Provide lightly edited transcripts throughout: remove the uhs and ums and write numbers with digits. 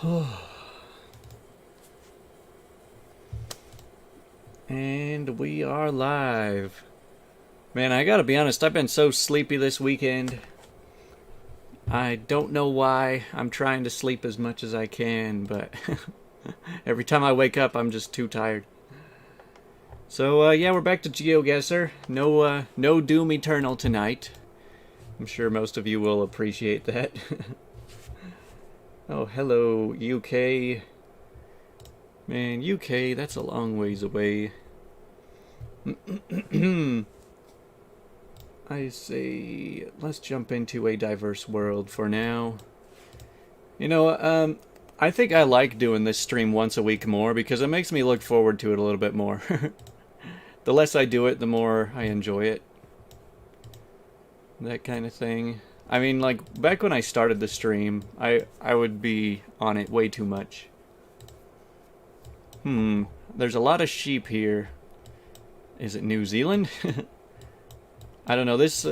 And we are live. Man, I gotta be honest, I've been so sleepy this weekend. I don't know why. I'm trying to sleep as much as I can, but every time I wake up, I'm just too tired. So, yeah, we're back to GeoGuessr. No Doom Eternal tonight. I'm sure most of you will appreciate that. Oh, hello, UK. Man, UK, that's a long ways away. I say, let's jump into a diverse world for now. You know, I think I like doing this stream once a week more because it makes me look forward to it a little bit more. The less I do it, the more I enjoy it. That kind of thing. I mean, like, back when I started the stream, I would be on it way too much. There's a lot of sheep here. Is it New Zealand? I don't know, this,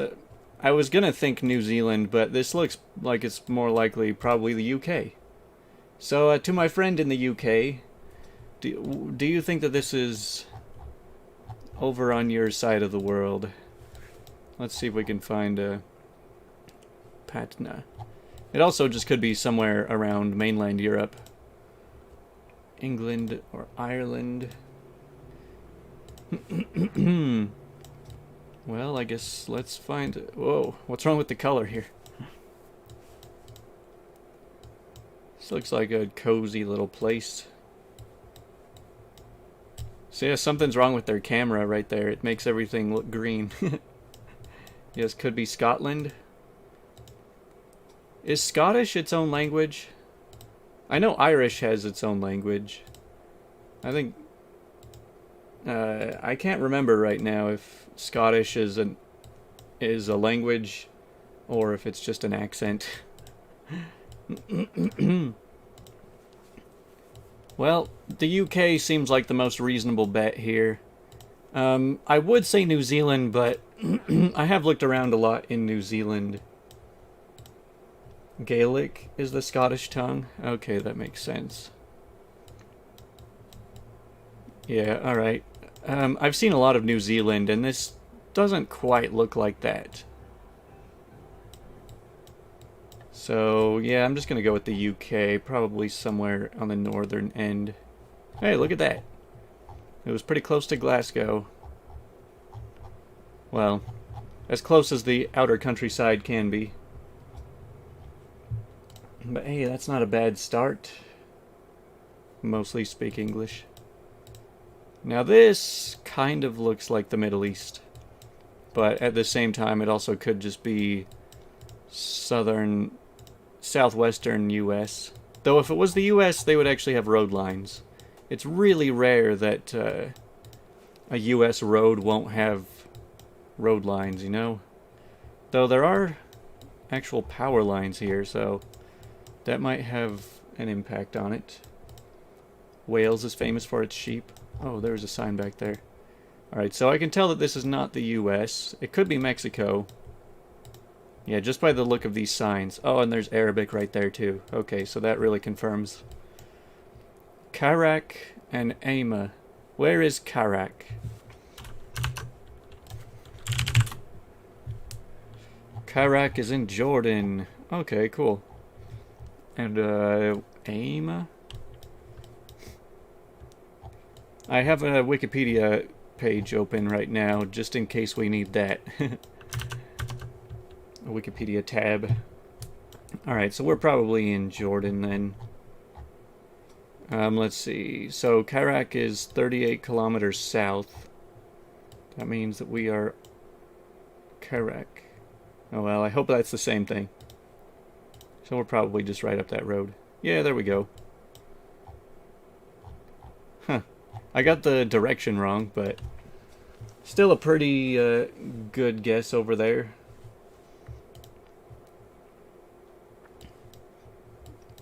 I was gonna think New Zealand, but this looks like it's more likely probably the UK. So, to my friend in the UK, do you think that this is over on your side of the world? Let's see if we can find Patna. It also just could be somewhere around mainland Europe. England or Ireland. Well, I guess let's find... Whoa, what's wrong with the color here? This looks like a cozy little place. So yeah, something's wrong with their camera right there. It makes everything look green. Yes, could be Scotland. Is Scottish its own language? I know Irish has its own language. I think... I can't remember right now if Scottish is a language or if it's just an accent. Well, the UK seems like the most reasonable bet here. I would say New Zealand, but I have looked around a lot in New Zealand. Gaelic is the Scottish tongue? Okay, that makes sense. Yeah, alright. I've seen a lot of New Zealand, and this doesn't quite look like that. So, yeah, I'm just gonna go with the UK, probably somewhere on the northern end. Hey, look at that. It was pretty close to Glasgow. Well, as close as the outer countryside can be. But hey, that's not a bad start. Mostly speak English. Now this kind of looks like the Middle East. But at the same time, it also could just be southwestern US. Though if it was the US, they would actually have road lines. It's really rare that a US road won't have road lines, you know? Though there are actual power lines here, so that might have an impact on it. Wales is famous for its sheep. Oh, there's a sign back there. Alright, so I can tell that this is not the US. It could be Mexico. Yeah, just by the look of these signs. Oh, and there's Arabic right there too. Okay, so that really confirms. Karak and Ama. Where is Karak? Karak is in Jordan. Okay, cool. And, Ama? I have a Wikipedia page open right now, just in case we need that. A Wikipedia tab. Alright, so we're probably in Jordan then. Let's see. So, Karak is 38 kilometers south. That means that we are... Karak. Oh well, I hope that's the same thing. So we're probably just right up that road. Yeah, there we go. Huh. I got the direction wrong, but still a pretty good guess over there.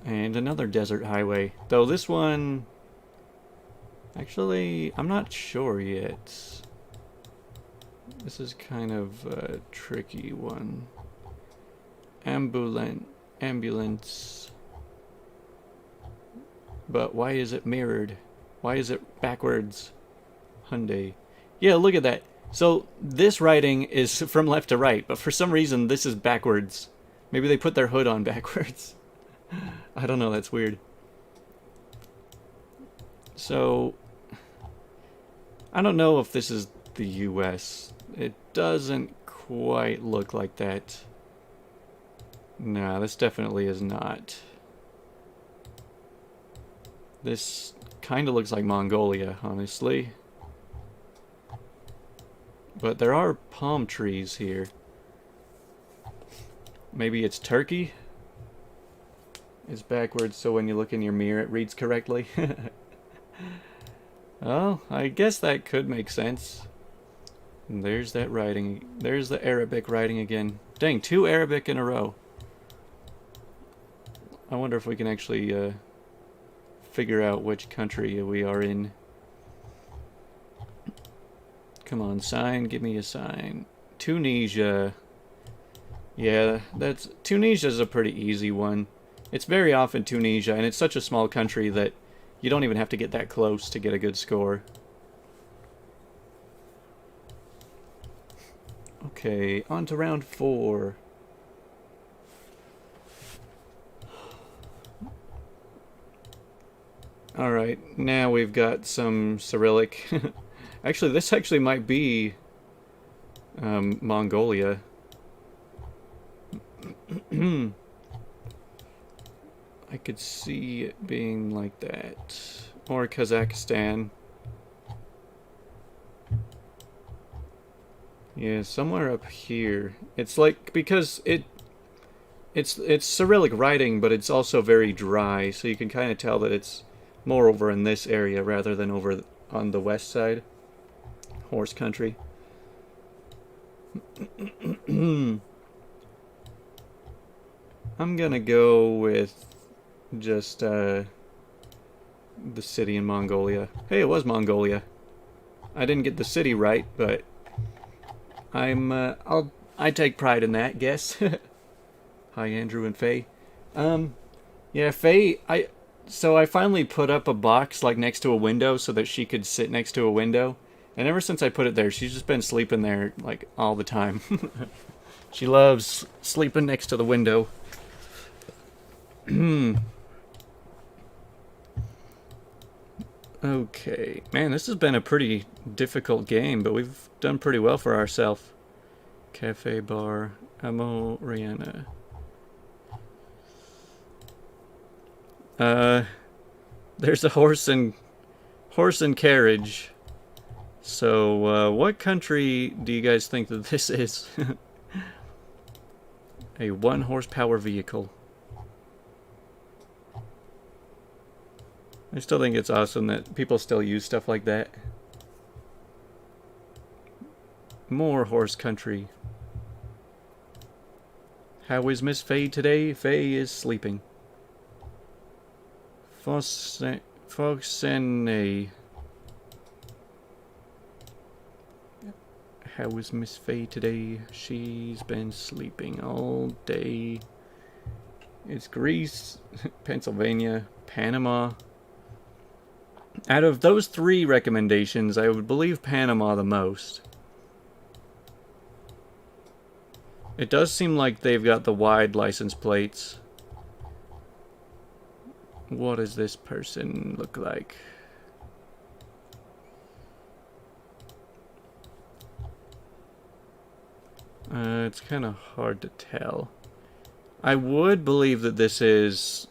And another desert highway. Though this one... Actually, I'm not sure yet. This is kind of a tricky one. Ambulance. But why is it mirrored? Why is it backwards? Hyundai. Yeah, look at that. So this writing is from left to right, but for some reason this is backwards. Maybe they put their hood on backwards. I don't know, that's weird. So, I don't know if this is the US. It doesn't quite look like that. Nah, this definitely is not. This kind of looks like Mongolia, honestly. But there are palm trees here. Maybe it's Turkey? It's backwards, so when you look in your mirror it reads correctly. Oh, I guess that could make sense. And there's that writing. There's the Arabic writing again. Dang, 2 Arabic in a row. I wonder if we can actually figure out which country we are in. Come on, sign. Give me a sign. Tunisia. Yeah, Tunisia's a pretty easy one. It's very often Tunisia, and it's such a small country that you don't even have to get that close to get a good score. Okay, on to round 4. Alright, now we've got some Cyrillic. Actually, this actually might be Mongolia. I could see it being like that. Or Kazakhstan. Yeah, somewhere up here. It's like, because it's Cyrillic writing, but it's also very dry, so you can kind of tell that it's more over in this area rather than over on the west side. Horse country. I'm gonna go with just the city in Mongolia. Hey, it was Mongolia. I didn't get the city right, but I take pride in that, guess. Hi, Andrew and Faye. Yeah, Faye, so I finally put up a box like next to a window so that she could sit next to a window. And ever since I put it there, she's just been sleeping there like all the time. She loves sleeping next to the window. Okay. Man, this has been a pretty difficult game, but we've done pretty well for ourselves. Cafe bar. Amo Rihanna. There's a horse and carriage. So, what country do you guys think that this is? A 1 horsepower vehicle. I still think it's awesome that people still use stuff like that. More horse country. How is Miss Faye today? Faye is sleeping. Foxene. How is Miss Faye today? She's been sleeping all day. It's Greece, Pennsylvania, Panama. Out of those 3 recommendations, I would believe Panama the most. It does seem like they've got the wide license plates. What does this person look like? It's kind of hard to tell. I would believe that this is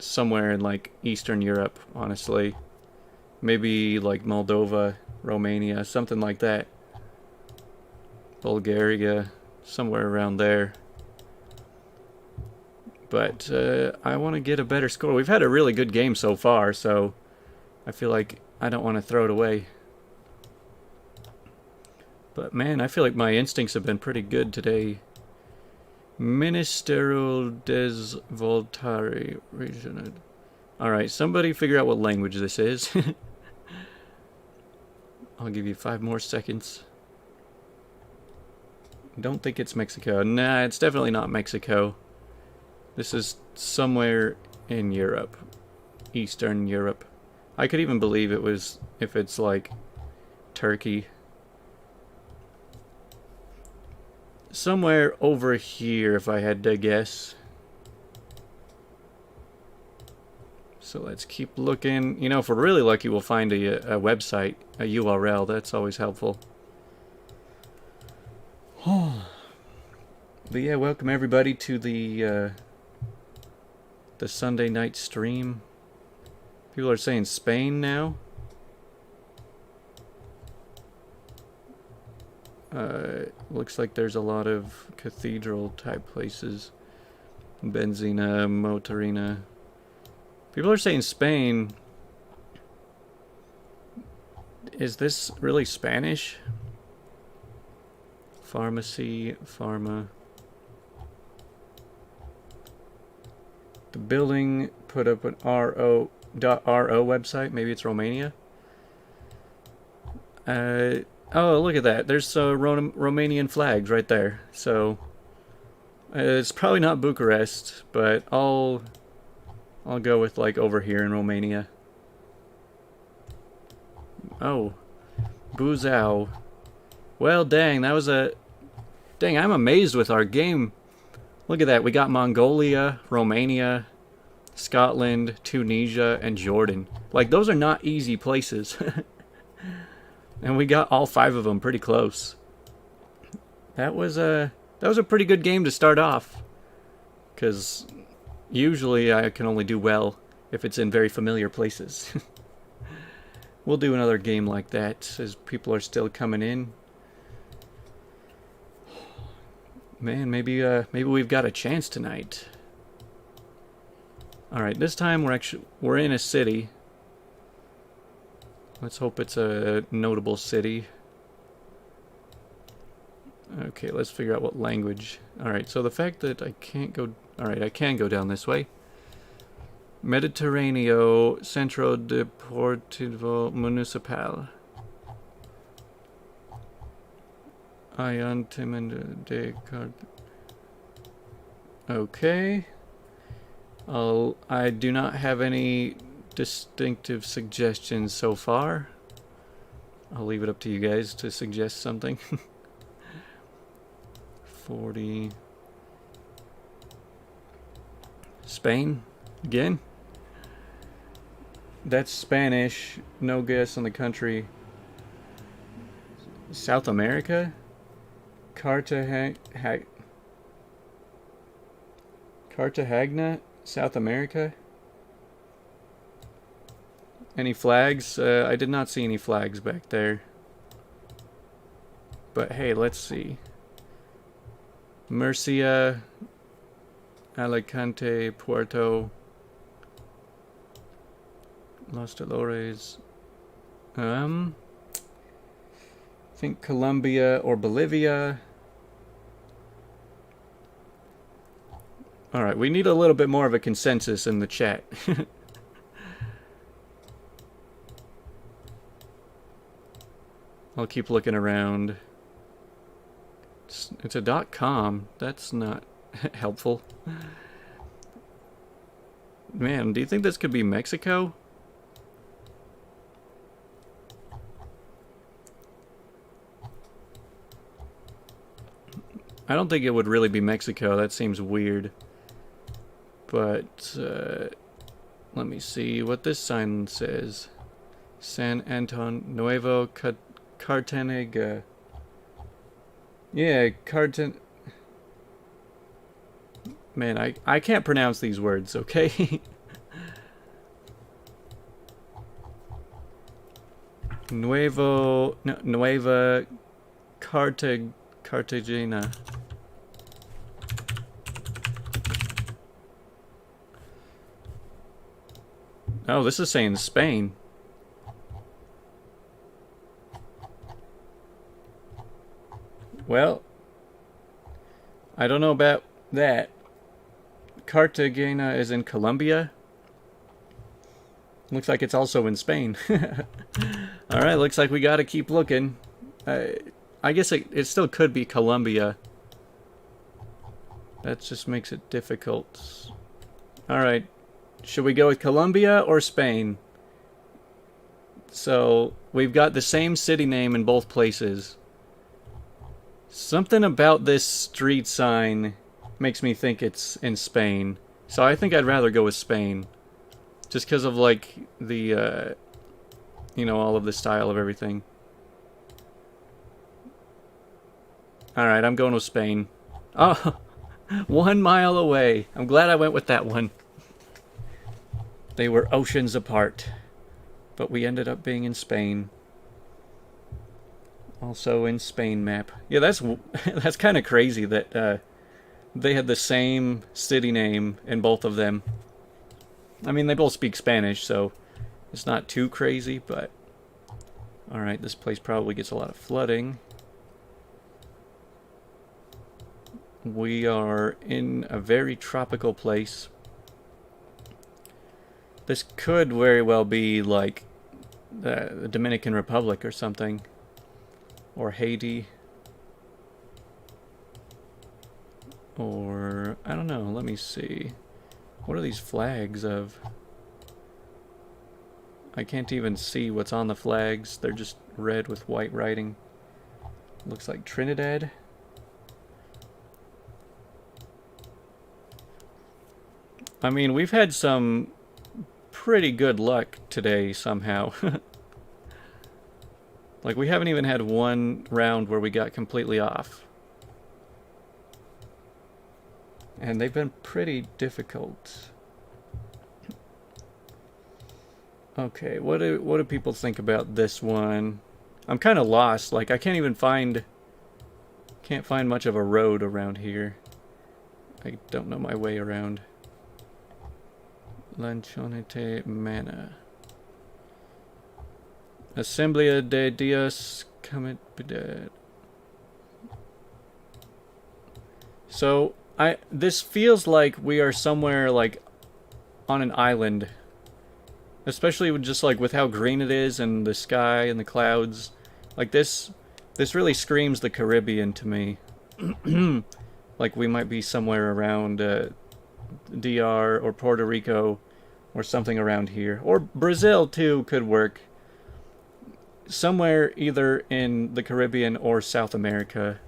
somewhere in like Eastern Europe, honestly. Maybe like Moldova, Romania, something like that. Bulgaria, somewhere around there. But I want to get a better score. We've had a really good game so far, so I feel like I don't want to throw it away. But man, I feel like my instincts have been pretty good today. Ministero des Voltari Regional. Alright, somebody figure out what language this is. I'll give you 5 more seconds. Don't think it's Mexico. Nah, it's definitely not Mexico. This is somewhere in Europe. Eastern Europe. I could even believe it was if it's like Turkey. Somewhere over here, if I had to guess. So let's keep looking. You know, if we're really lucky, we'll find a website, a URL. That's always helpful. But yeah, welcome everybody to the Sunday night stream. People are saying Spain now. Looks like there's a lot of cathedral type places. Benzina, Motorina. People are saying Spain. Is this really Spanish? Pharmacy, pharma. The building put up an .ro website. Maybe it's Romania. Oh, look at that. There's Romanian flags right there. So it's probably not Bucharest, but I'll go with like over here in Romania. Oh, Buzău. Well, dang, that was a... Dang, I'm amazed with our game. Look at that. We got Mongolia, Romania, Scotland, Tunisia, and Jordan. Like, those are not easy places. And we got all 5 of them pretty close. That was a pretty good game to start off. Because usually I can only do well if it's in very familiar places. We'll do another game like that as people are still coming in. Man, maybe we've got a chance tonight. All right, this time we're in a city. Let's hope it's a notable city. Okay, let's figure out what language. All right, so the fact that I can't go... All right, I can go down this way. Mediterráneo Centro Deportivo Municipal. Ayuntamiento de Card. Okay. I do not have any distinctive suggestions so far. I'll leave it up to you guys to suggest something. 40. Spain? Again? That's Spanish. No guess on the country. South America? Cartagena? South America? Any flags? I did not see any flags back there. But hey, let's see. Murcia, Alicante, Puerto, Los Dolores. I think Colombia or Bolivia. Alright, we need a little bit more of a consensus in the chat. I'll keep looking around. It's a .com. That's not helpful. Man, do you think this could be Mexico? I don't think it would really be Mexico. That seems weird. But let me see what this sign says. San Anton Nuevo Cartagena. Yeah, Man, I can't pronounce these words, okay? Nueva Cartagena. Oh, this is saying Spain. Well, I don't know about that. Cartagena is in Colombia. Looks like it's also in Spain. Alright, looks like we gotta keep looking. I guess it still could be Colombia. That just makes it difficult. Alright, Should we go with Colombia or Spain? So we've got the same city name in both places. Something about this street sign makes me think it's in Spain. So I think I'd rather go with Spain. Just because of, like, the, you know, all of the style of everything. Alright, I'm going with Spain. Oh, 1 mile away. I'm glad I went with that one. They were oceans apart. But we ended up being in Spain. Also in Spain map. Yeah, that's kind of crazy that they had the same city name in both of them. I mean, they both speak Spanish, so it's not too crazy, but... Alright, this place probably gets a lot of flooding. We are in a very tropical place. This could very well be like the Dominican Republic or something. Or Haiti. Or, I don't know, let me see. What are these flags of? I can't even see what's on the flags. They're just red with white writing. Looks like Trinidad. I mean, we've had some pretty good luck today somehow. Like, we haven't even had one round where we got completely off. And they've been pretty difficult. Okay, what do people think about this one? I'm kind of lost. Like, I can't find much of a road around here. I don't know my way around. Lanchonete Manor. Asamblea de Dios Comited. So, this feels like we are somewhere, like, on an island. Especially with just, like, with how green it is and the sky and the clouds. Like, this really screams the Caribbean to me. Like, we might be somewhere around DR or Puerto Rico or something around here. Or Brazil, too, could work. Somewhere either in the Caribbean or South America.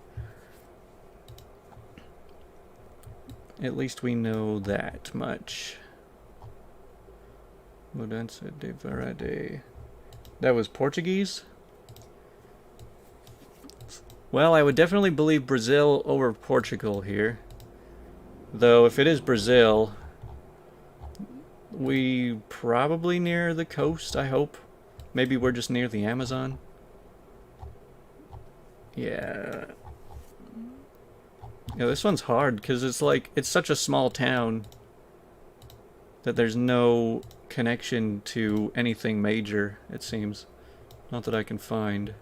At least we know that much. Mudança de Verde. That was Portuguese? Well, I would definitely believe Brazil over Portugal here. Though, if it is Brazil, we probably near the coast, I hope. Maybe we're just near the Amazon. Yeah. Yeah, this one's hard, because it's like, it's such a small town that there's no connection to anything major, it seems. Not that I can find.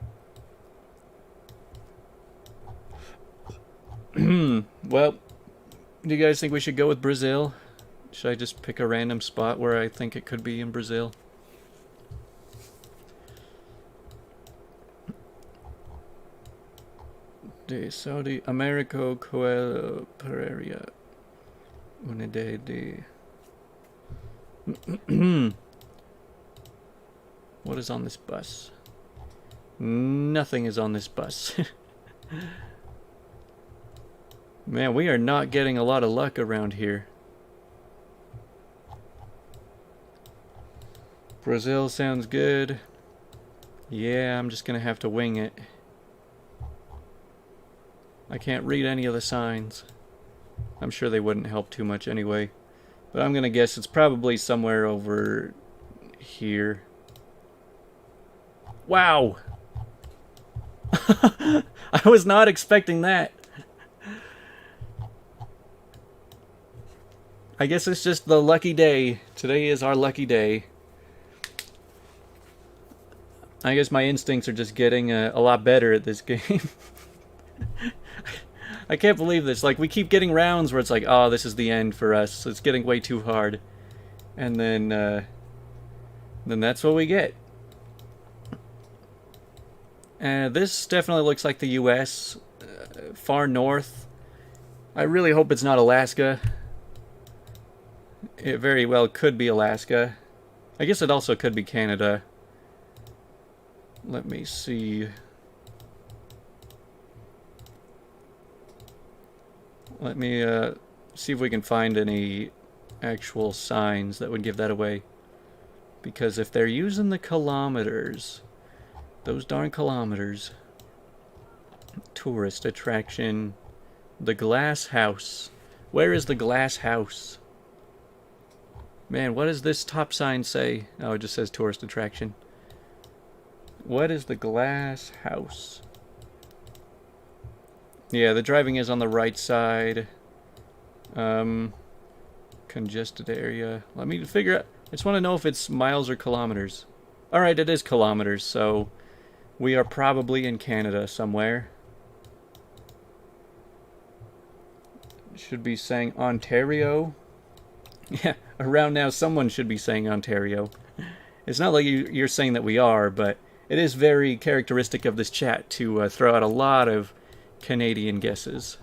Well, do you guys think we should go with Brazil? Should I just pick a random spot where I think it could be in Brazil? De Saudi America Cooperaria Unidad de... What is on this bus? Nothing is on this bus. Man, we are not getting a lot of luck around here. Brazil sounds good. Yeah, I'm just gonna have to wing it. I can't read any of the signs. I'm sure they wouldn't help too much anyway. But I'm gonna guess it's probably somewhere over here. Wow! I was not expecting that. I guess it's just the lucky day. Today is our lucky day. I guess my instincts are just getting a lot better at this game. I can't believe this. Like, we keep getting rounds where it's like, oh, this is the end for us. It's getting way too hard. And then that's what we get. This definitely looks like the U.S. Far north. I really hope it's not Alaska. It very well could be Alaska. I guess it also could be Canada. Let me see. Let me see if we can find any actual signs that would give that away. Because if they're using the kilometers, those darn kilometers, tourist attraction, the glass house. Where is the glass house? Man, what does this top sign say? Oh, it just says tourist attraction. What is the glass house? Yeah, the driving is on the right side. Congested area. Let me figure out. I just want to know if it's miles or kilometers. Alright, it is kilometers, so we are probably in Canada somewhere. Should be saying Ontario. Yeah, around now someone should be saying Ontario. It's not like you're saying that we are, but it is very characteristic of this chat to throw out a lot of Canadian guesses.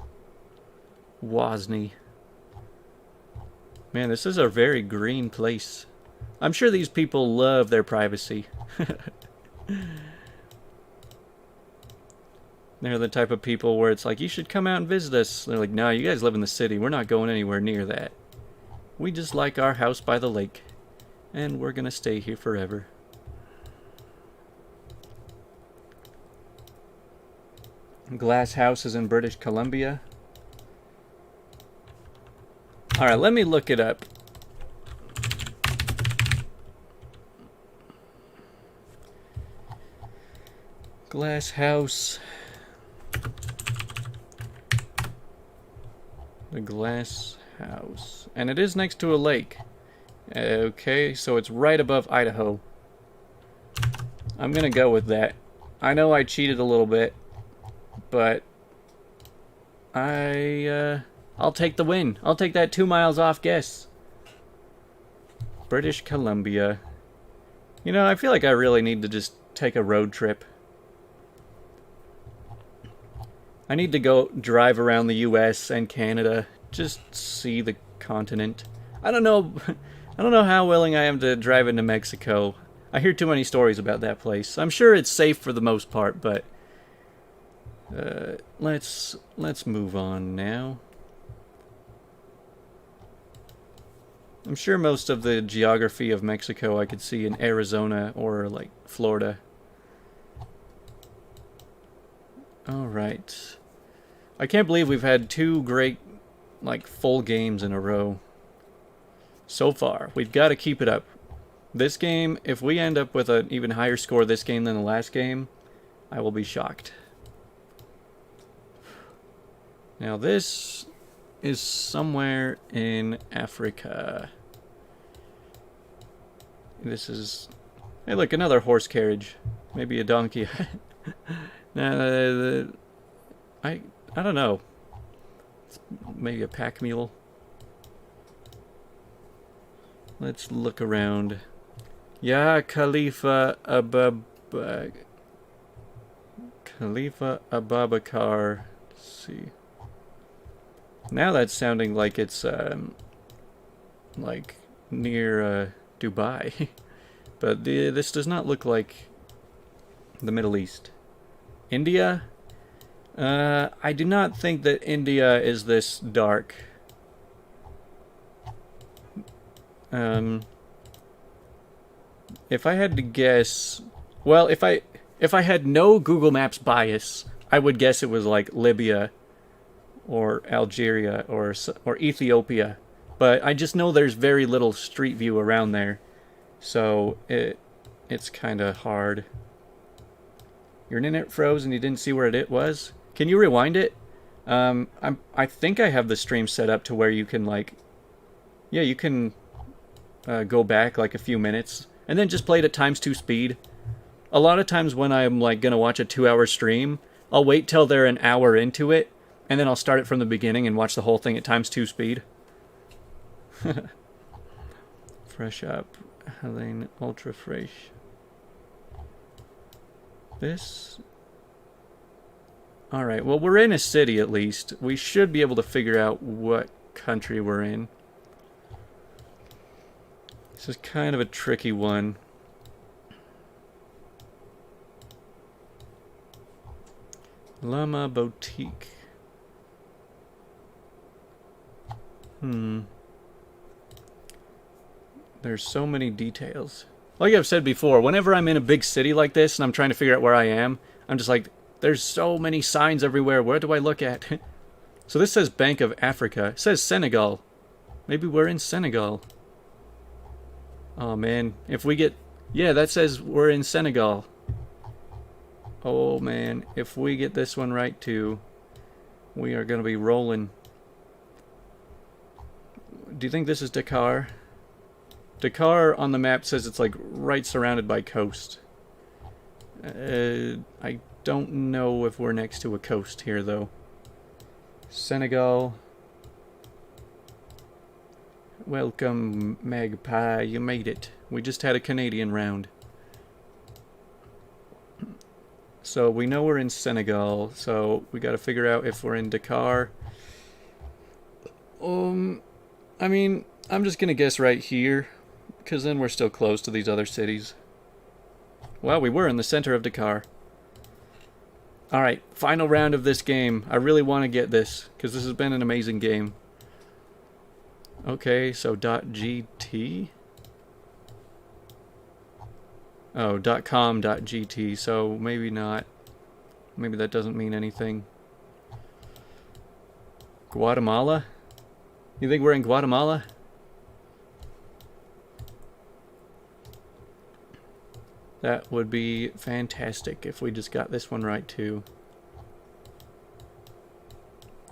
Wozni. Man, this is a very green place. I'm sure these people love their privacy. They're the type of people where it's like, you should come out and visit us. They're like, no, you guys live in the city. We're not going anywhere near that. We just like our house by the lake. And we're going to stay here forever. Glass house is in British Columbia. Alright, let me look it up. Glass house. The glass house. And it is next to a lake. Okay, so it's right above Idaho. I'm gonna go with that. I know I cheated a little bit, but I'll take the win. I'll take that 2 miles off guess. British Columbia. You know, I feel like I really need to just take a road trip. I need to go drive around the US and Canada, just see the continent. I don't know how willing I am to drive into Mexico. I hear too many stories about that place. I'm sure it's safe for the most part, but let's move on now. I'm sure most of the geography of Mexico I could see in Arizona or like Florida. All right. I can't believe we've had 2 great, like, full games in a row. So far. We've got to keep it up. This game, if we end up with an even higher score this game than the last game, I will be shocked. Now this is somewhere in Africa. This is... Hey look, another horse carriage. Maybe a donkey. I don't know. Maybe a pack mule. Let's look around. Ya Khalifa Khalifa Abubakar. Let's see. Now that's sounding like it's like near Dubai. But this does not look like the Middle East. India? I do not think that India is this dark. If I had to guess, well, if I had no Google Maps bias, I would guess it was like Libya or Algeria or Ethiopia. But I just know there's very little street view around there, so it's kind of hard. Your internet froze and you didn't see where it was? Can you rewind it? I think I have the stream set up to where you can like, yeah, you can go back like a few minutes and then just play it at ×2 speed. A lot of times when I'm like gonna watch a 2-hour stream, I'll wait till they're an hour into it and then I'll start it from the beginning and watch the whole thing at ×2 speed. Fresh up, Helene, ultra fresh. This. Alright, well we're in a city at least. We should be able to figure out what country we're in. This is kind of a tricky one. Llama Boutique. There's so many details. Like I've said before, whenever I'm in a big city like this and I'm trying to figure out where I am, I'm just like, there's so many signs everywhere. Where do I look at? So this says Bank of Africa. It says Senegal. Maybe we're in Senegal. Oh man, if we get... Yeah, that says we're in Senegal. Oh man, if we get this one right too, we are going to be rolling. Do you think this is Dakar? Dakar on the map says it's like right surrounded by coast. I don't know if we're next to a coast here though. Senegal. Welcome, Magpie. You made it. We just had a Canadian round. So we know we're in Senegal, so we got to figure out if we're in Dakar. I mean, I'm just going to guess right here, because then we're still close to these other cities. Well, we were in the center of Dakar. Alright, final round of this game. I really want to get this, because this has been an amazing game. Okay, so .gt? Oh, .com.gt, so maybe not. Maybe that doesn't mean anything. Guatemala? You think we're in Guatemala? That would be fantastic if we just got this one right too.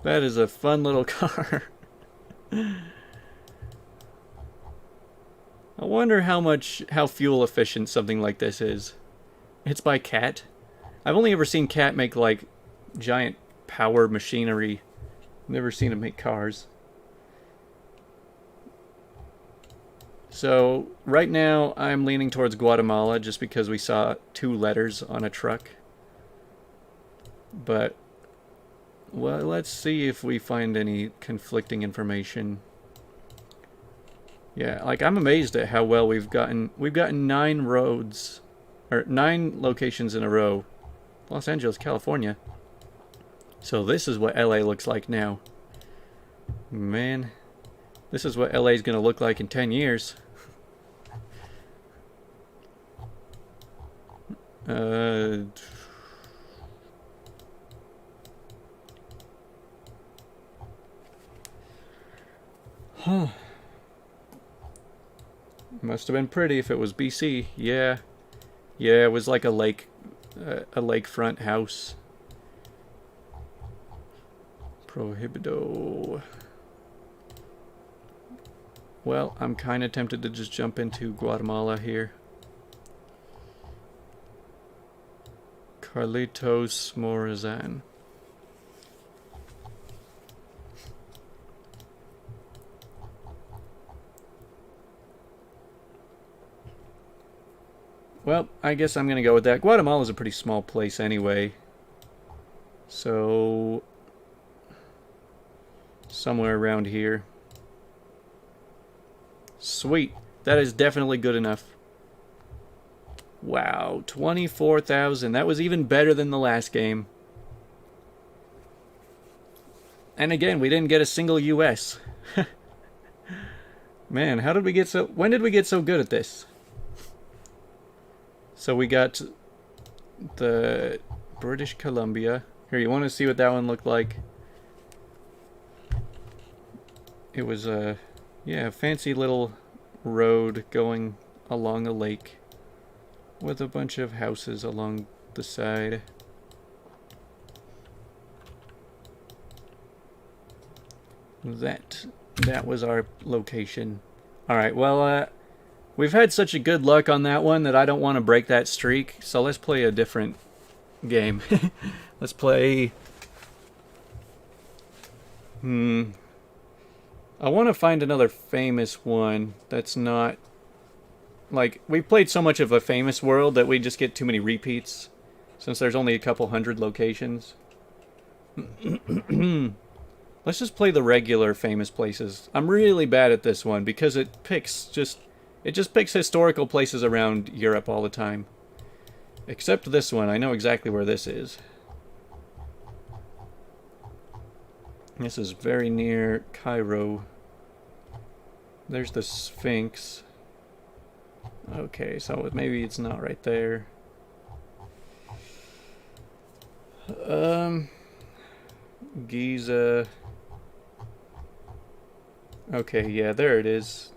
That is a fun little car. I wonder how fuel efficient something like this is. It's by Cat. I've only ever seen Cat make like giant power machinery. Never seen him make cars. So right now I'm leaning towards Guatemala just because we saw 2 letters on a truck. But well, let's see if we find any conflicting information. Yeah, like I'm amazed at how well we've gotten 9 roads, or 9 locations in a row. Los Angeles, California. So this is what LA looks like now. Man, this is what LA is going to look like in 10 years. Must have been pretty if it was BC. Yeah. Yeah, it was like a lakefront house. Prohibido. Well, I'm kind of tempted to just jump into Guatemala here. Carlitos Morazan. Well, I guess I'm going to go with that. Guatemala's a pretty small place anyway. So, somewhere around here. Sweet. That is definitely good enough. Wow, 24,000. That was even better than the last game. And again, we didn't get a single US. Man, how did we get so... When did we get so good at this? So we got the British Columbia. Here, you want to see what that one looked like? It was a fancy little road going along a lake with a bunch of houses along the side. That was our location. Alright, well, we've had such a good luck on that one that I don't want to break that streak, so let's play a different game. Let's play... I want to find another famous one that's not... Like, we've played so much of a famous world that we just get too many repeats, since there's only a couple hundred locations. Let's just play the regular famous places. I'm really bad at this one because it picks just It just picks historical places around Europe all the time. Except this one. I know exactly where this is. This is very near Cairo. There's the Sphinx. Okay, so maybe it's not right there. Giza. Okay, yeah, there it is.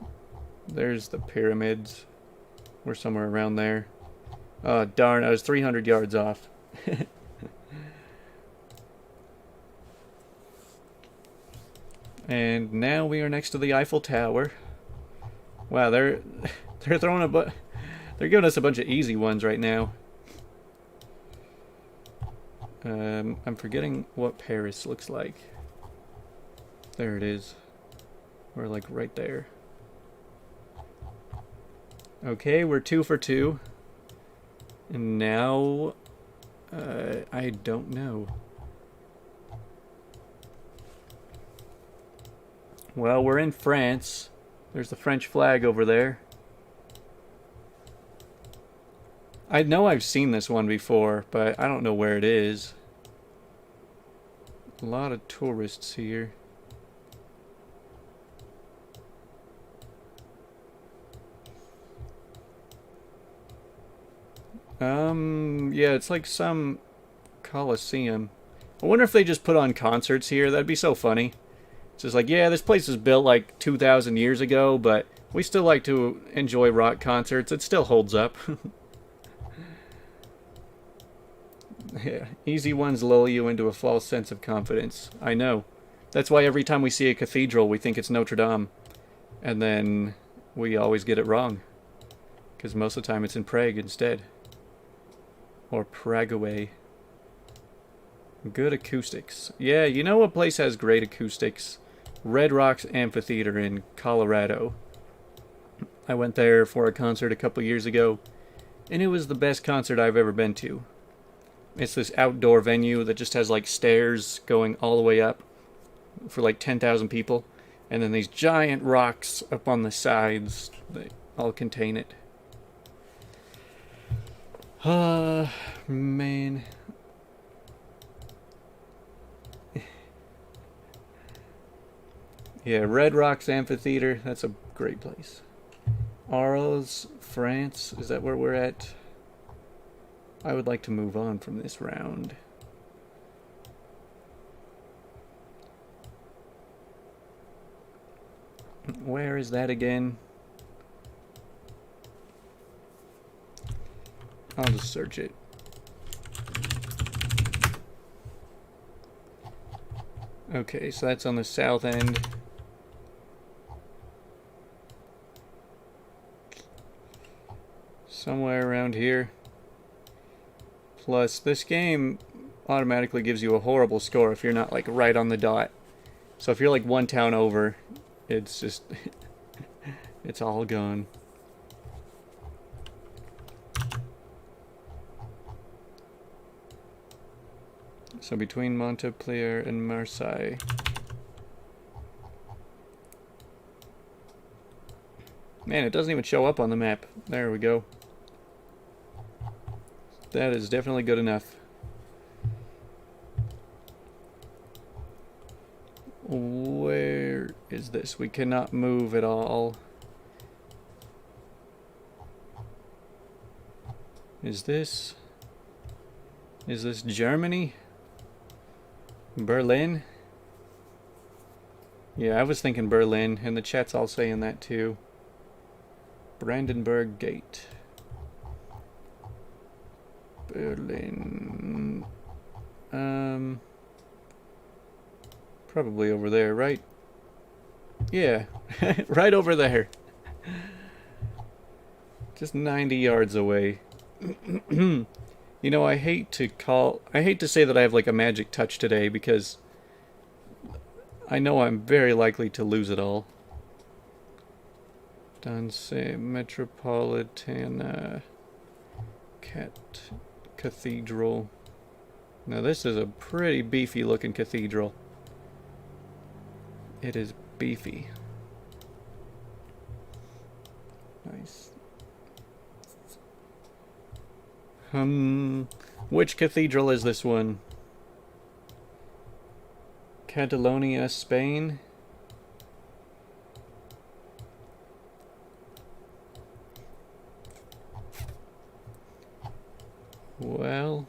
There's the pyramids. We're somewhere around there. Oh, darn, I was 300 yards off. And now we are next to the Eiffel Tower. Wow, they're throwing they're giving us a bunch of easy ones right now. I'm forgetting what Paris looks like. There it is. We're like right there. Okay, we're 2 for 2. And now, I don't know. Well, we're in France. There's the French flag over there. I know I've seen this one before, but I don't know where it is. A lot of tourists here. Yeah, it's like some Coliseum. I wonder if they just put on concerts here. That'd be so funny. It's just like, yeah, this place was built like 2,000 years ago, but we still like to enjoy rock concerts. It still holds up. Yeah, easy ones lull you into a false sense of confidence. I know. That's why every time we see a cathedral, we think it's Notre Dame. And then we always get it wrong. Because most of the time it's in Prague instead. Or Prague. Good acoustics. Yeah, you know what place has great acoustics? Red Rocks Amphitheater in Colorado. I went there for a concert a couple years ago, and it was the best concert I've ever been to. It's this outdoor venue that just has like stairs going all the way up for like 10,000 people, and then these giant rocks up on the sides that all contain it. Man. Yeah, Red Rocks Amphitheater, that's a great place. Arles, France, is that where we're at? I would like to move on from this round. Where is that again? I'll just search it. Okay, so that's on the south end. Somewhere around here. Plus, this game automatically gives you a horrible score if you're not like right on the dot. So if you're like one town over, it's just it's all gone. So between Montpellier and Marseille. Man, it doesn't even show up on the map. There we go. That is definitely good enough. Where is this? We cannot move at all. Is this Germany? Berlin? Yeah, I was thinking Berlin, and the chat's all saying that too. Brandenburg Gate. Berlin. Probably over there, right? Yeah, right over there. Just 90 yards away. You know, I hate to say that I have like a magic touch today because I know I'm very likely to lose it all. Danse Metropolitana Cathedral. Now this is a pretty beefy looking cathedral. It is beefy. Nice. Which cathedral is this one? Catalonia, Spain. Well,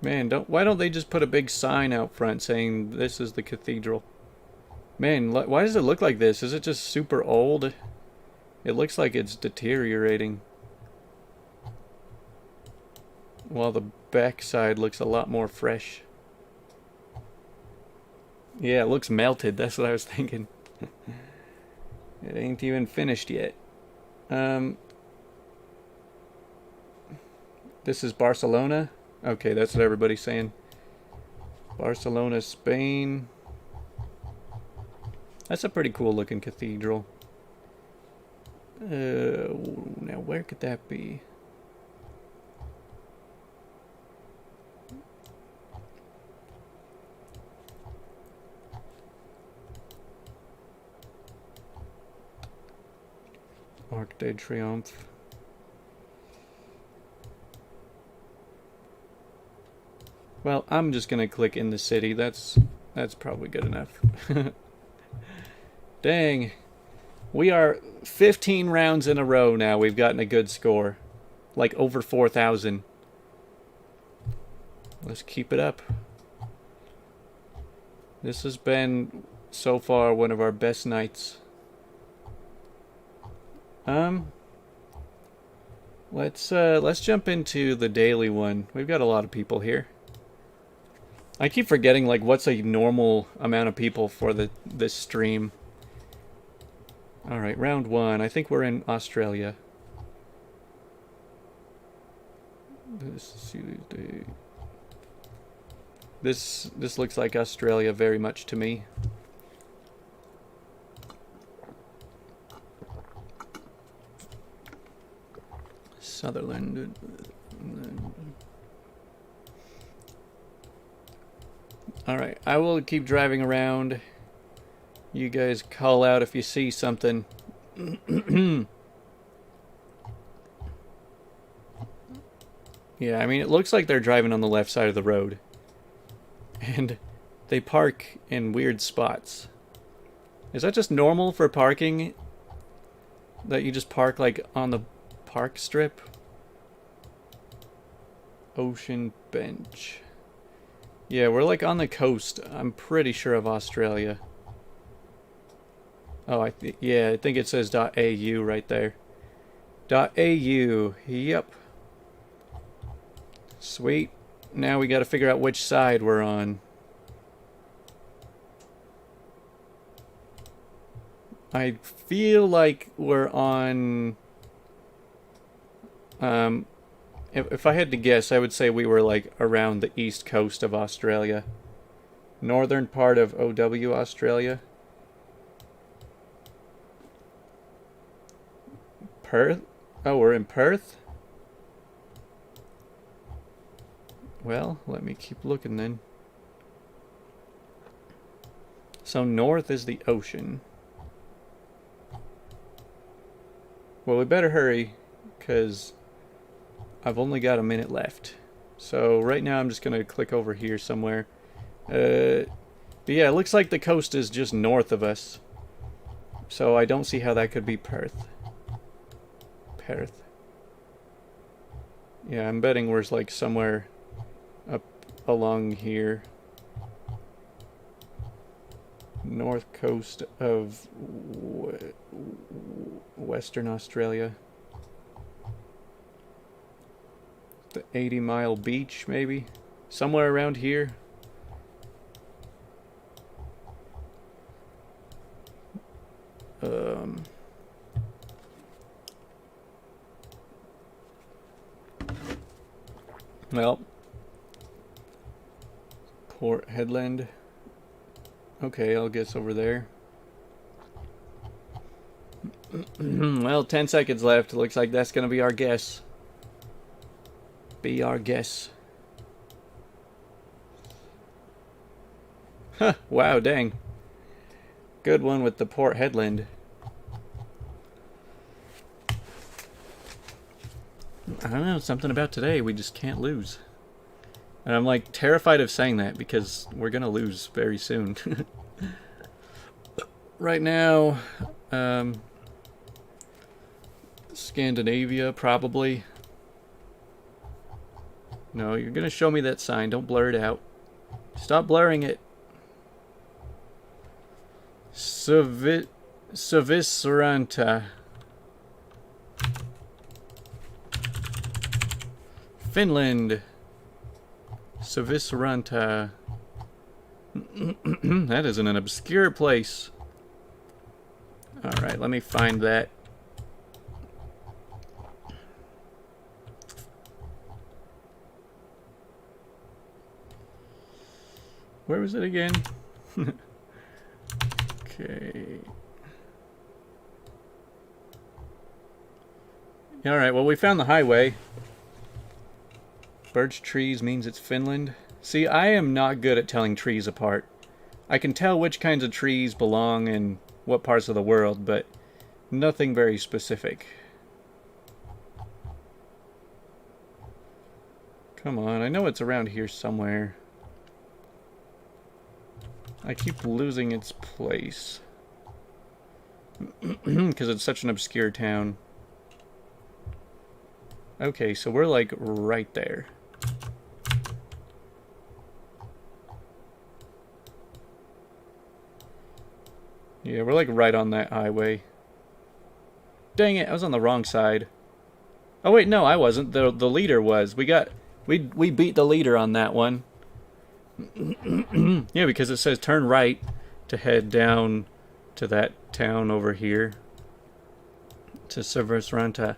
man, why don't they just put a big sign out front saying this is the cathedral? Man, why does it look like this? Is it just super old? It looks like it's deteriorating. While the backside looks a lot more fresh. Yeah, it looks melted. That's what I was thinking. It ain't even finished yet. This is Barcelona. Okay, that's what everybody's saying. Barcelona, Spain. That's a pretty cool looking cathedral. Now where could that be? Arc de Triomphe. Well, I'm just gonna click in the city. That's probably good enough. Dang. We are 15 rounds in a row now. We've gotten a good score. Like over 4,000. Let's keep it up. This has been, so far, one of our best nights. Let's jump into the daily one. We've got a lot of people here. I keep forgetting, like, what's a normal amount of people for this stream. Alright, round one. I think we're in Australia. This looks like Australia very much to me. Sutherland. Alright, I will keep driving around. You guys call out if you see something. Yeah, I mean, it looks like they're driving on the left side of the road. And they park in weird spots. Is that just normal for parking? That you just park, like, on the park strip? Ocean bench. Yeah, we're, like, on the coast, I'm pretty sure, of Australia. Oh, I think it says .au right there. .au, yep. Sweet. Now we gotta figure out which side we're on. I feel like we're on... if I had to guess, I would say we were, like, around the east coast of Australia. Northern part of OW, Australia. Perth? Oh, we're in Perth? Well, let me keep looking then. So north is the ocean. Well, we better hurry, because I've only got a minute left. So right now I'm just going to click over here somewhere. But yeah, it looks like the coast is just north of us. So I don't see how that could be Perth. Perth. Yeah, I'm betting we're like somewhere up along here. North coast of Western Australia. The 80-mile beach, maybe? Somewhere around here. Well, Port Headland. Okay, I'll guess over there. Well, 10 seconds left. Looks like that's gonna be our guess. Be our guess. Huh, wow, dang. Good one with the port headland. I don't know, something about today we just can't lose. And I'm like terrified of saying that because we're gonna lose very soon. Right now, Scandinavia probably. No, you're gonna show me that sign. Don't blur it out. Stop blurring it. Savisaranta. Finland. Savisaranta. That is in an obscure place. Alright, let me find that. Where was it again? Okay. Alright, well we found the highway. Birch trees means it's Finland. See, I am not good at telling trees apart. I can tell which kinds of trees belong in what parts of the world, but nothing very specific. Come on, I know it's around here somewhere. I keep losing its place. Because it's such an obscure town. Okay, so we're like right there. Yeah, we're like right on that highway. Dang it, I was on the wrong side. Oh wait, no, I wasn't. The leader was. We beat the leader on that one. Yeah, because it says turn right to head down to that town over here. To Savisaranta.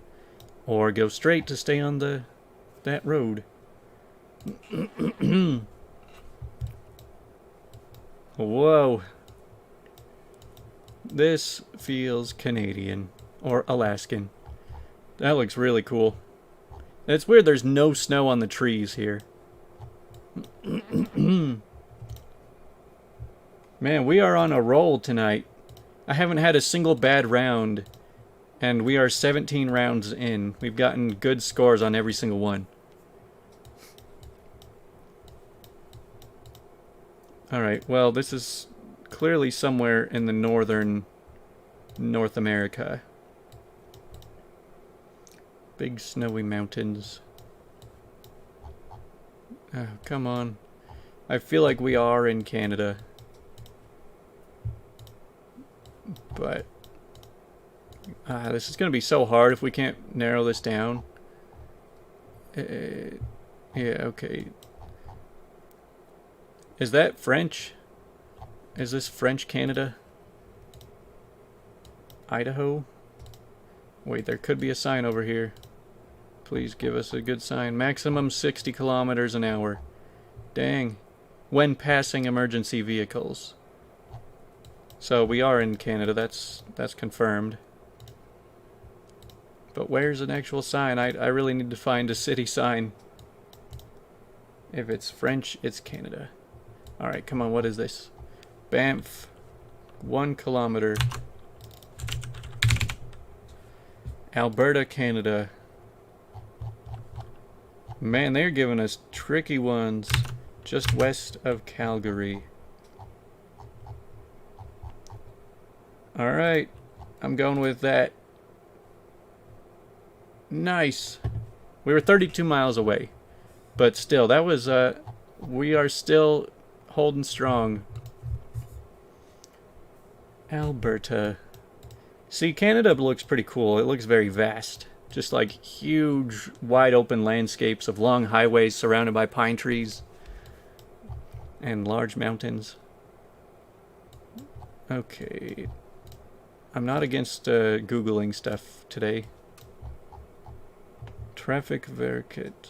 Or go straight to stay on that road. Whoa. This feels Canadian. Or Alaskan. That looks really cool. It's weird there's no snow on the trees here. Man, we are on a roll tonight. I haven't had a single bad round. And we are 17 rounds in. We've gotten good scores on every single one. Alright, well, this is clearly somewhere in the northern North America. Big snowy mountains. Oh, come on. I feel like we are in Canada. But this is going to be so hard if we can't narrow this down. Yeah, okay. Is that French? Is this French Canada? Idaho? Wait, there could be a sign over here. Please give us a good sign. Maximum 60 kilometers an hour. Dang. When passing emergency vehicles. So we are in Canada, that's confirmed. But where's an actual sign? I really need to find a city sign. If it's French, it's Canada. Alright, come on, what is this? Banff. 1 kilometer. Alberta, Canada. Man, they're giving us tricky ones. Just west of Calgary. Alright, I'm going with that. Nice. We were 32 miles away. But still, that was, we are still holding strong. Alberta. See, Canada looks pretty cool. It looks very vast. Just like huge, wide open landscapes of long highways surrounded by pine trees. And large mountains. Okay. I'm not against Googling stuff today. Traffic Verket.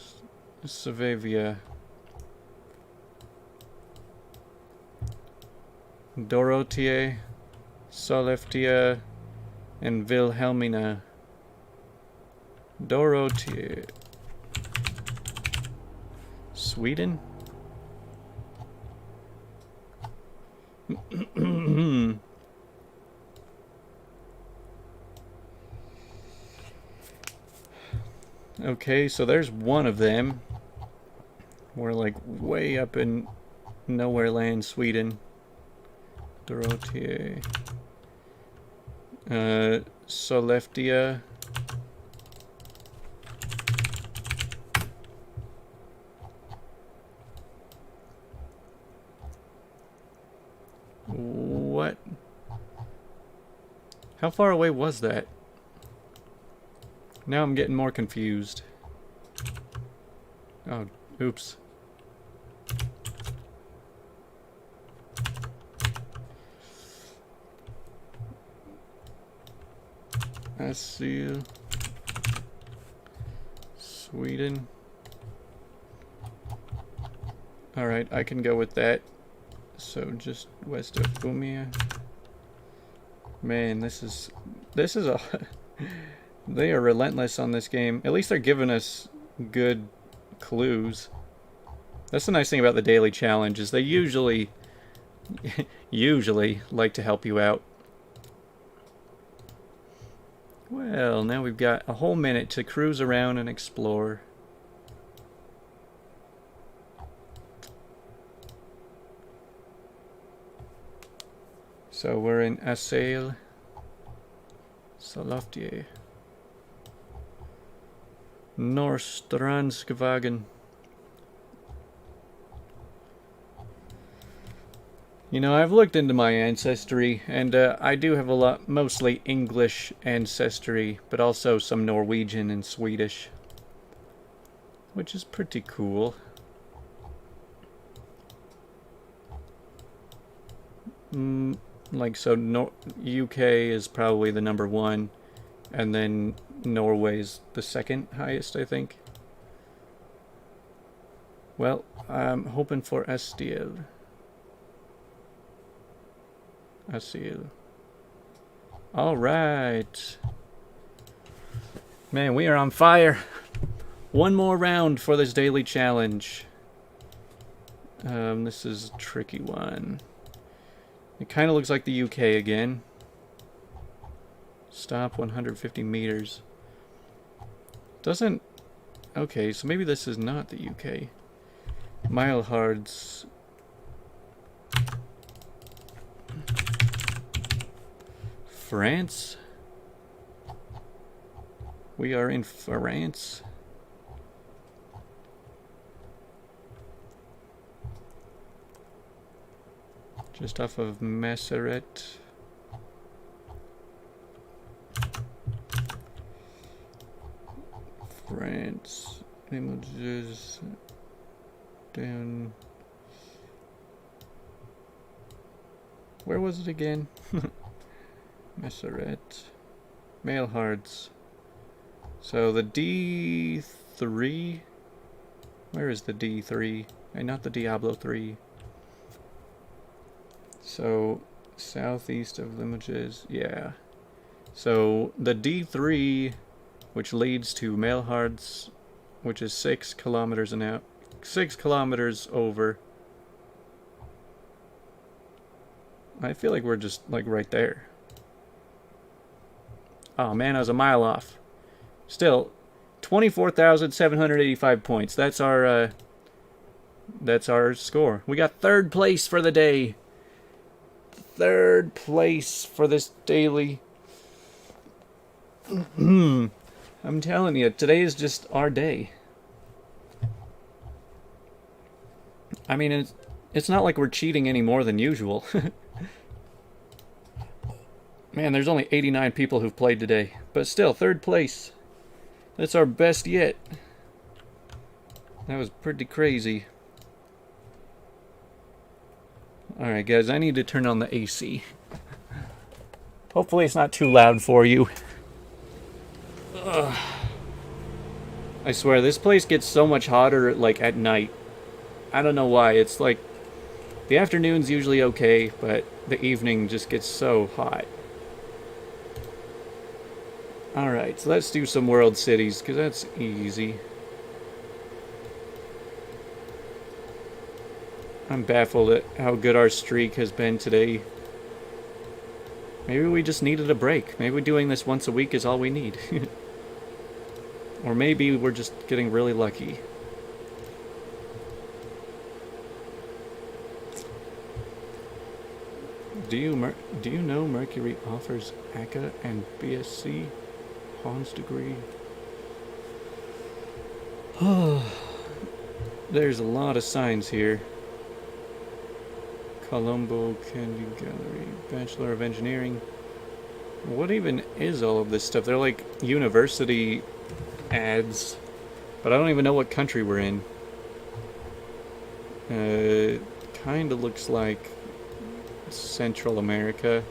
Savavia. Dorothea. Sollefteå. And Wilhelmina. Dorothea. Sweden? Okay, so there's one of them. We're like way up in nowhere land, Sweden. Dorothea. Sollefteå. What? How far away was that? Now I'm getting more confused. Oh, oops. I see you. Sweden. Alright, I can go with that. So just west of Umia. Man, this is a they are relentless on this game. At least they're giving us good clues. That's the nice thing about the daily challenge, is they usually like to help you out. Well, now we've got a whole minute to cruise around and explore. So we're in Assail, Sollefteå, Nordstrandskvagen. You know, I've looked into my ancestry, and I do have a lot, mostly English ancestry, but also some Norwegian and Swedish, which is pretty cool. Like, so UK is probably the number one, and then Norway's the second highest, I think. Well, I'm hoping for Astil. Alright. Man, we are on fire. One more round for this daily challenge. This is a tricky one. It kind of looks like the UK again. Stop 150 meters. Doesn't... Okay, so maybe this is not the UK. Milehards. France? We are in France. Just off of Masseret. France. Images down. Where was it again? Masseret. Mailhards. So the D3. Where is the D3? And not the Diablo 3. So southeast of Limoges. Yeah. So the D3, which leads to Mailhards, which is 6 kilometers an hour. 6 kilometers over. I feel like we're just like right there. Oh man, I was a mile off. Still, 24,785 points. That's our score. We got 3rd place for the day. 3rd place for this daily. I'm telling you, today is just our day. I mean, it's not like we're cheating any more than usual. Man, there's only 89 people who've played today. But still, 3rd place. That's our best yet. That was pretty crazy. Alright guys, I need to turn on the AC. Hopefully it's not too loud for you. Ugh. I swear, this place gets so much hotter like at night. I don't know why. It's like the afternoon's usually okay, but the evening just gets so hot. Alright, so let's do some world cities, because that's easy. I'm baffled at how good our streak has been today. Maybe we just needed a break. Maybe doing this once a week is all we need. Or maybe we're just getting really lucky. Do you know Mercury offers ACA and BSc Hans degree? There's a lot of signs here. Colombo Candy Gallery, Bachelor of Engineering. What even is all of this stuff? They're like university ads, but I don't even know what country we're in. Kind of looks like Central America.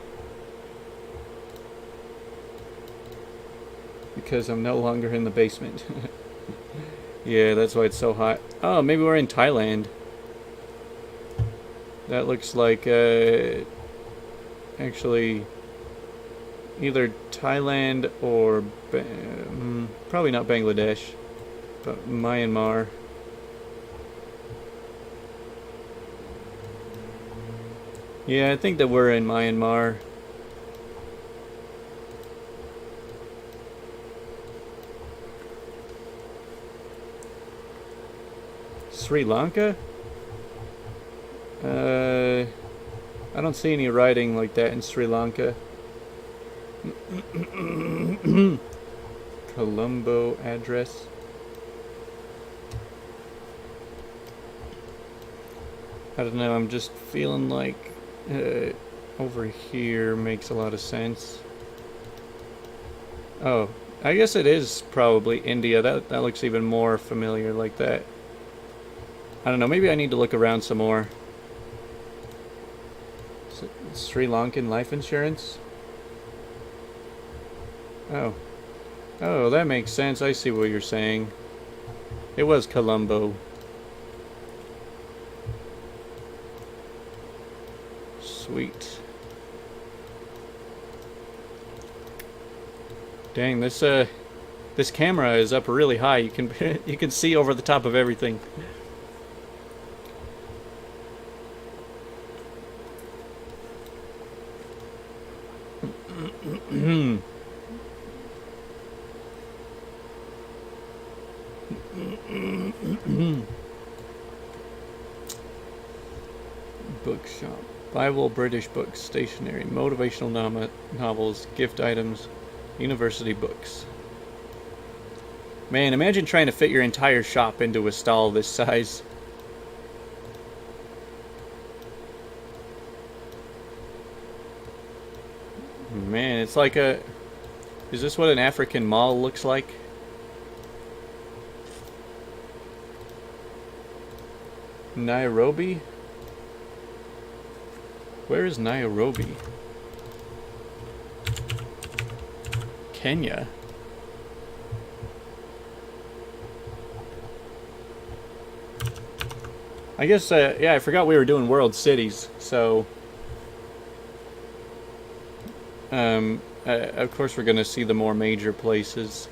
Because I'm no longer in the basement. Yeah, that's why it's so hot. Oh, maybe we're in Thailand. That looks like, actually, either Thailand or, probably not Bangladesh, but Myanmar. Yeah, I think that we're in Myanmar. Sri Lanka? I don't see any writing like that in Sri Lanka. Colombo address. I don't know, I'm just feeling like over here makes a lot of sense. Oh, I guess it is probably India. That looks even more familiar like that. I don't know, maybe I need to look around some more. Sri Lankan life insurance? Oh. Oh, that makes sense. I see what you're saying. It was Colombo. Sweet. Dang, this camera is up really high. You can you can see over the top of everything. Bookshop. Bible, British books, stationery, motivational novels, gift items, university books. Man, imagine trying to fit your entire shop into a stall this size. Man, it's like a... Is this what an African mall looks like? Nairobi? Where is Nairobi? Kenya? I guess, yeah, I forgot we were doing world cities, so... of course we're gonna see the more major places.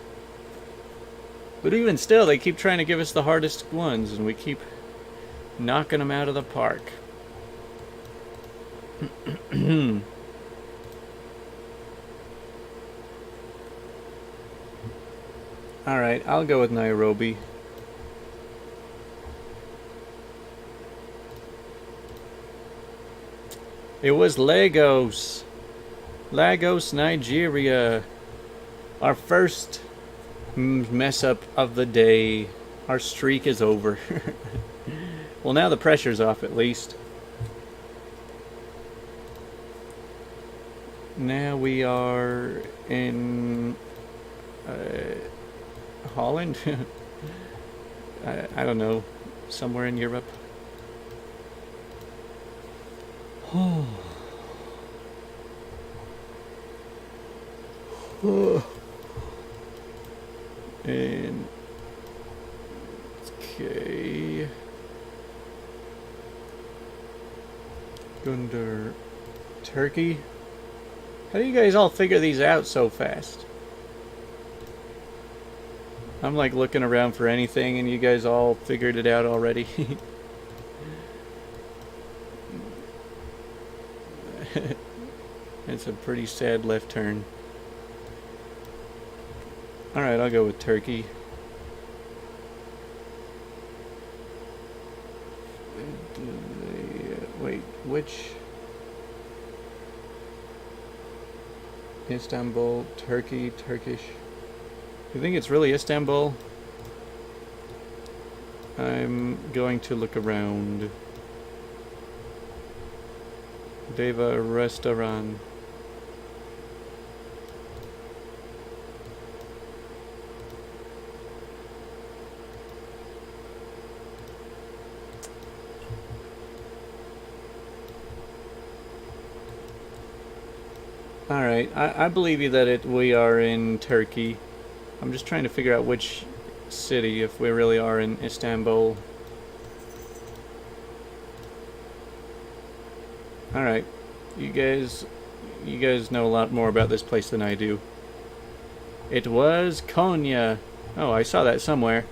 But even still, they keep trying to give us the hardest ones, and we keep knocking them out of the park. Alright, I'll go with Nairobi. It was Lagos. Lagos, Nigeria. Our first mess up of the day. Our streak is over. Well, now the pressure's off at least. Now we are in Holland? I don't know. Somewhere in Europe. Oh. And okay. Under Turkey. How do you guys all figure these out so fast? I'm like looking around for anything and you guys all figured it out already. It's a pretty sad left turn. Alright, I'll go with Turkey. which... Istanbul, Turkey, Turkish. You think it's really Istanbul? I'm going to look around. Deva Restaurant. Alright, I believe you that we are in Turkey. I'm just trying to figure out which city, if we really are in Istanbul. Alright, you guys know a lot more about this place than I do. It was Konya. Oh, I saw that somewhere.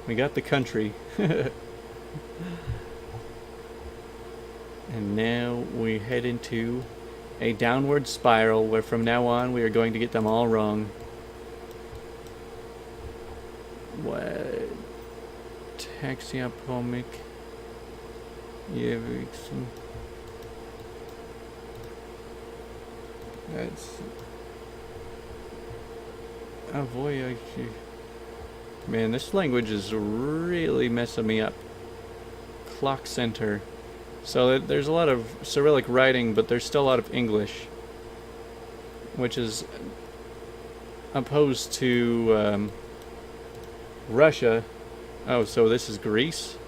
We got the country. And now we head into a downward spiral where from now on we are going to get them all wrong. What? Taxiapomic. Yevixen. That's... Avoy. Man, this language is really messing me up. Clock center. So there's a lot of Cyrillic writing, but there's still a lot of English, which is opposed to Russia. Oh, so this is Greece?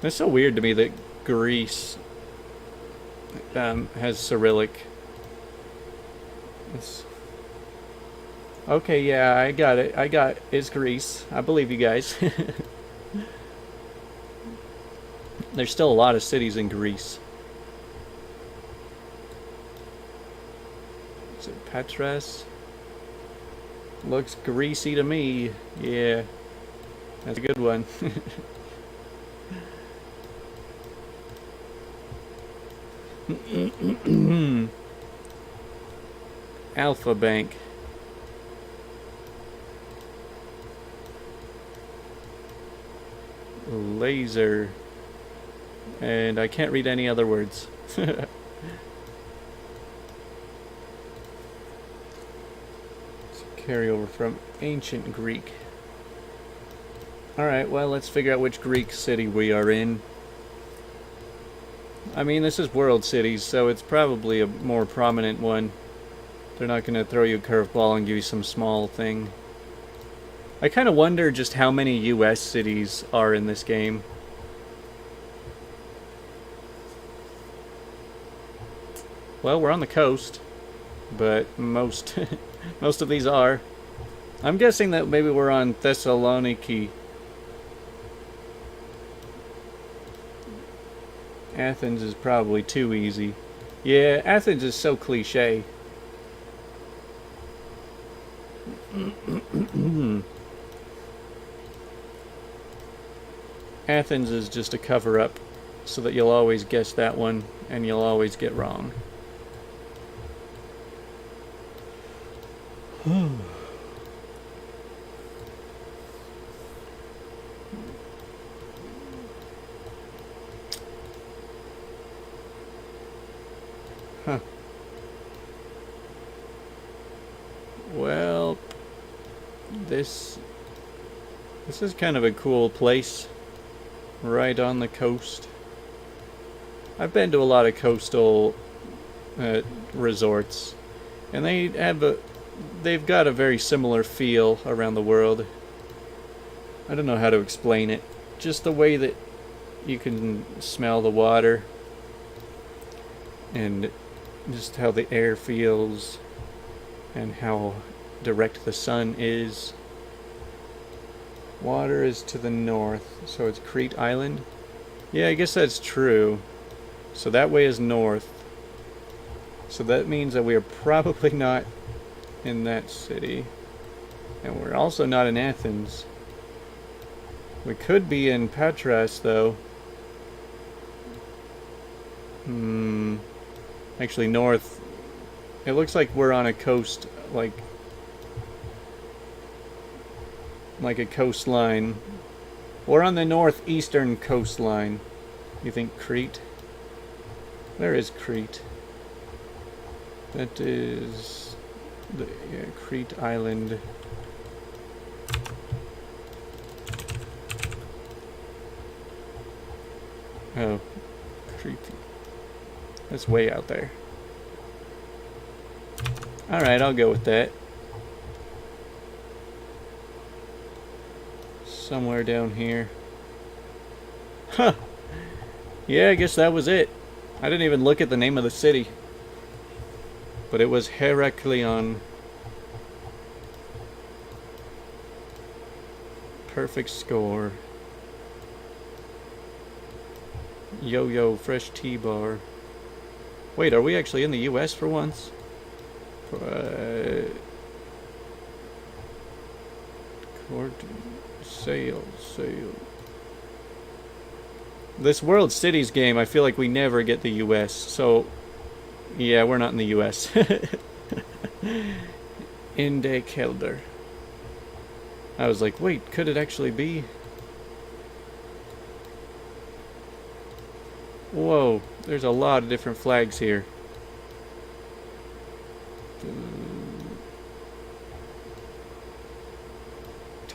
It's so weird to me that Greece has Cyrillic. Okay, yeah, I got it. It's Greece. I believe you guys. There's still a lot of cities in Greece. Is it Patras? Looks greasy to me. Yeah. That's a good one. Alpha Bank. Laser. And I can't read any other words. It's a carryover from ancient Greek. Alright, well, let's figure out which Greek city we are in. I mean, this is World Cities, so it's probably a more prominent one. They're not going to throw you a curveball and give you some small thing. I kind of wonder just how many US cities are in this game. Well, we're on the coast, but most of these are. I'm guessing that maybe we're on Thessaloniki. Athens is probably too easy. Yeah, Athens is so cliche. Athens is just a cover-up so that you'll always guess that one and you'll always get wrong. Huh. Well, this is kind of a cool place, right on the coast. I've been to a lot of coastal resorts, and they've got a very similar feel around the world. I don't know how to explain it. Just the way that you can smell the water, and just how the air feels, and how direct the sun is. Water is to the north, so it's Crete Island. Yeah, I guess that's true. So that way is north. So that means that we are probably not in that city. And we're also not in Athens. We could be in Patras, though. Actually, north. It looks like we're on a coast, like a coastline. We're on the northeastern coastline. You think Crete? Where is Crete? That is the Crete Island. Oh, Crete. That's way out there. Alright, I'll go with that. Somewhere down here. Huh! Yeah, I guess that was it. I didn't even look at the name of the city. But it was Heraklion. Perfect score. Yo-yo, fresh tea bar. Wait, are we actually in the US for once? Sail. This World Cities game, I feel like we never get the US, so yeah, we're not in the US. Inde Kelder. I was like, wait, could it actually be? Whoa, there's a lot of different flags here.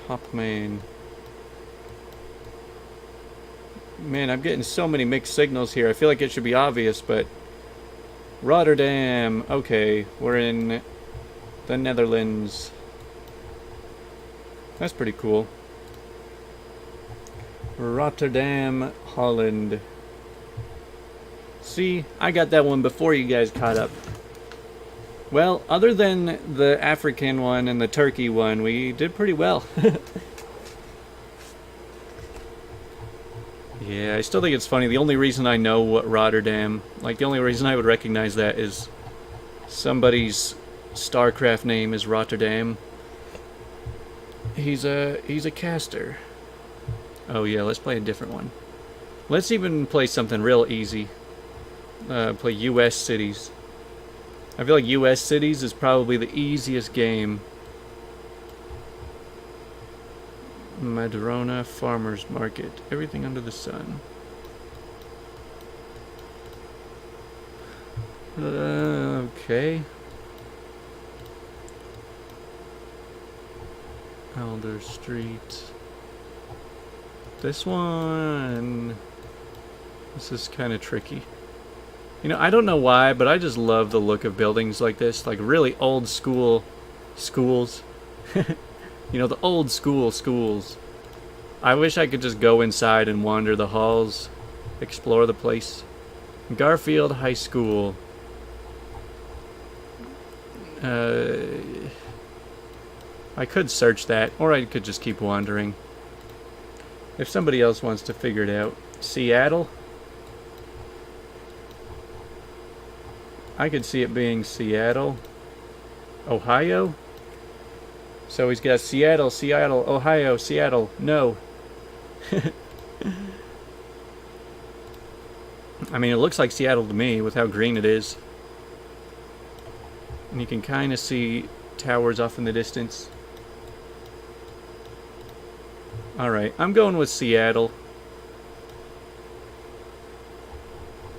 Top man. Man, I'm getting so many mixed signals here. I feel like it should be obvious, but Rotterdam. Okay, we're in the Netherlands. That's pretty cool. Rotterdam, Holland. See, I got that one before you guys caught up. Well, other than the African one and the Turkey one, we did pretty well. Yeah, I still think it's funny. The only reason I know what Rotterdam, like the only reason I would recognize that is somebody's StarCraft name is Rotterdam. He's a caster. Oh yeah, let's play a different one. Let's even play something real easy. Play US cities. I feel like US cities is probably the easiest game. Madrona Farmers Market. Everything under the sun. Okay. Elder Street. This one. This is kind of tricky. You know, I don't know why, but I just love the look of buildings like this. Like really old school schools. You know, the old school schools. I wish I could just go inside and wander the halls. Explore the place. Garfield High School. I could search that, or I could just keep wandering. If somebody else wants to figure it out. Seattle? I could see it being Seattle. Ohio? So he's got Seattle, Ohio, Seattle. No. I mean, it looks like Seattle to me with how green it is. And you can kind of see towers off in the distance. Alright, I'm going with Seattle.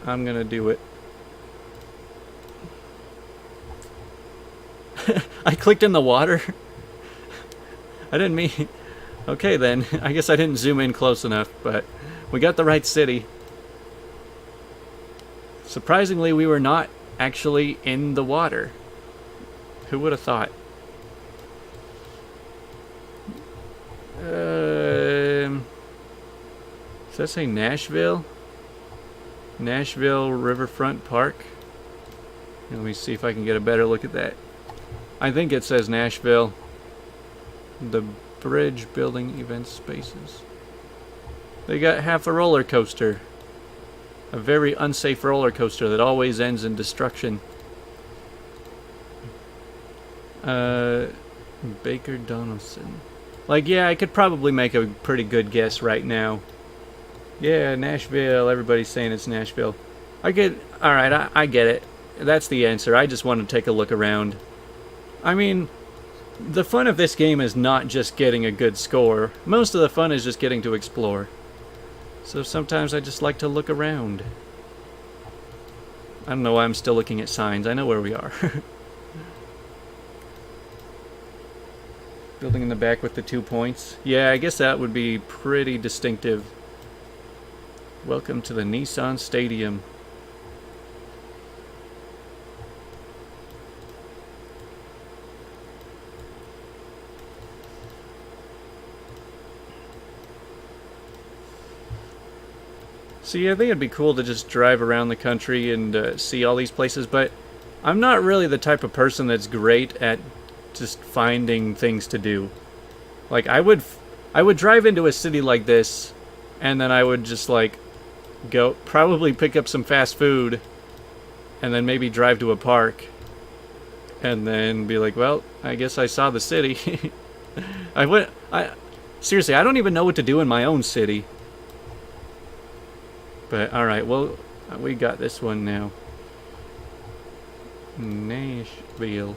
I'm gonna do it. I clicked in the water. I didn't mean... Okay then, I guess I didn't zoom in close enough, but we got the right city. Surprisingly, we were not actually in the water. Who would have thought? Does that say Nashville? Nashville Riverfront Park? Let me see if I can get a better look at that. I think it says Nashville. The bridge building event spaces. They got half a roller coaster. A very unsafe roller coaster that always ends in destruction. Baker Donaldson. Like, yeah, I could probably make a pretty good guess right now. Yeah, Nashville. Everybody's saying it's Nashville. Alright, I get it. That's the answer. I just want to take a look around. I mean, The fun of this game is not just getting a good score. Most of the fun is just getting to explore. So sometimes I just like to look around. I don't know why I'm still looking at signs. I know where we are. Building in the back with the 2 points. Yeah, I guess that would be pretty distinctive. Welcome to the Nissan Stadium. See, I think it'd be cool to just drive around the country and see all these places, but I'm not really the type of person that's great at just finding things to do. Like, I would drive into a city like this, and then I would just, like, go, probably pick up some fast food, and then maybe drive to a park, and then be like, well, I guess I saw the city. Seriously, I don't even know what to do in my own city. But, alright, well, we got this one now. Nashville.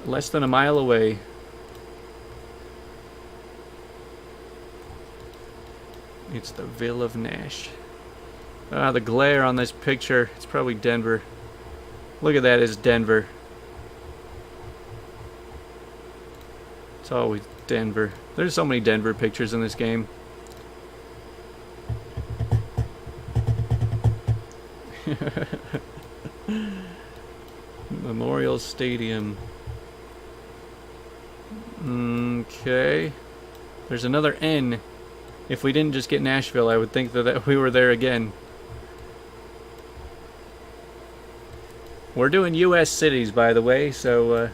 Less than a mile away. It's the Ville of Nash. Ah, the glare on this picture. It's probably Denver. Look at that, it's Denver. It's always Denver. There's so many Denver pictures in this game. Memorial Stadium. Okay. There's another N. If we didn't just get Nashville, I would think that we were there again. We're doing U.S. cities, by the way, so,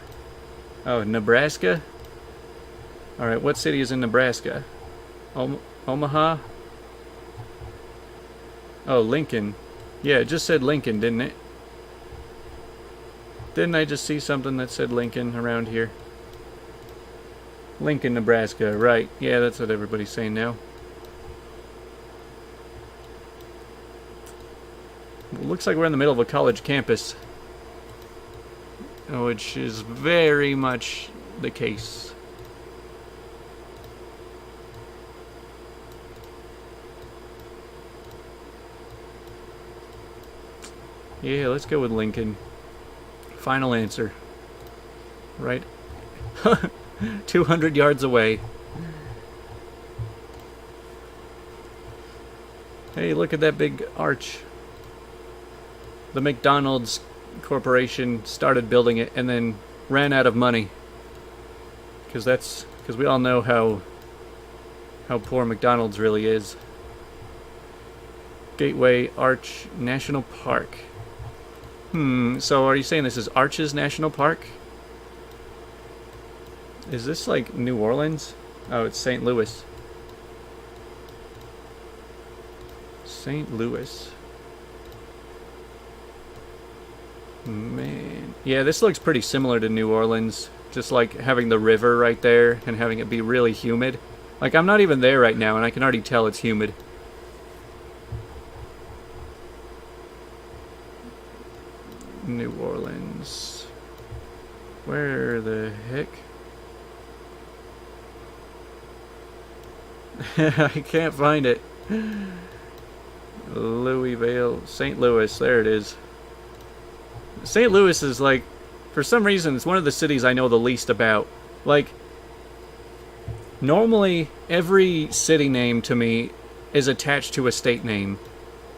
oh, Nebraska? Alright, what city is in Nebraska? Omaha? Oh, Lincoln. Yeah, it just said Lincoln, didn't it? Didn't I just see something that said Lincoln around here? Lincoln, Nebraska, right. Yeah, that's what everybody's saying now. It looks like we're in the middle of a college campus, which is very much the case. Yeah, let's go with Lincoln. Final answer. Right? 200 yards away. Hey, look at that big arch. The McDonald's Corporation started building it and then ran out of money. Because we all know how poor McDonald's really is. Gateway Arch National Park. So are you saying this is Arches National Park? Is this like New Orleans? Oh, it's St. Louis. St. Louis. Man. Yeah, this looks pretty similar to New Orleans. Just like having the river right there and having it be really humid. Like, I'm not even there right now and I can already tell it's humid. New Orleans. Where the heck? I can't find it. Louisville, St. Louis, there it is. St. Louis is like, for some reason, it's one of the cities I know the least about. Like, normally every city name to me is attached to a state name.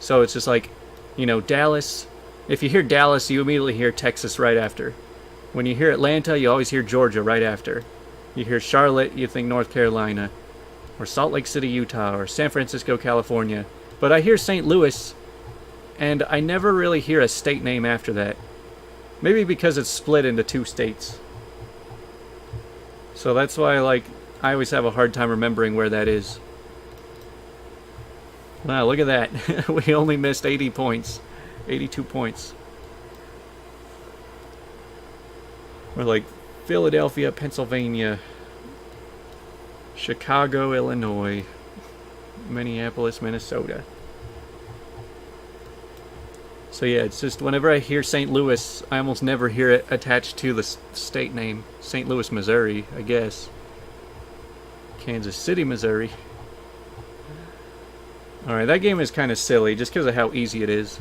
So it's just like, you know, Dallas. If you hear Dallas, you immediately hear Texas right after. When you hear Atlanta, you always hear Georgia right after. You hear Charlotte, you think North Carolina. Or Salt Lake City, Utah. Or San Francisco, California. But I hear St. Louis, and I never really hear a state name after that. Maybe because it's split into 2 states. So that's why, like, I always have a hard time remembering where that is. Wow, look at that. We only missed 80 points. 82 points. We're like Philadelphia, Pennsylvania, Chicago, Illinois, Minneapolis, Minnesota. So yeah, it's just whenever I hear St. Louis, I almost never hear it attached to the state name. St. Louis, Missouri, I guess. Kansas City, Missouri. Alright, that game is kind of silly just because of how easy it is.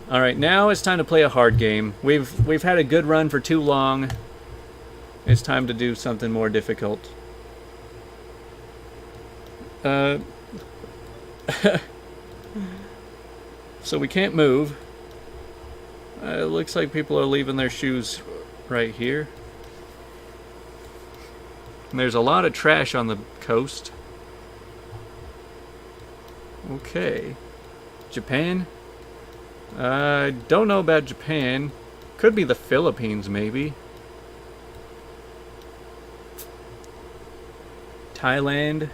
Alright, now it's time to play a hard game. We've had a good run for too long. It's time to do something more difficult. So we can't move. It looks like people are leaving their shoes right here. And there's a lot of trash on the coast. Okay. Japan? I don't know about Japan. Could be the Philippines, maybe. Thailand?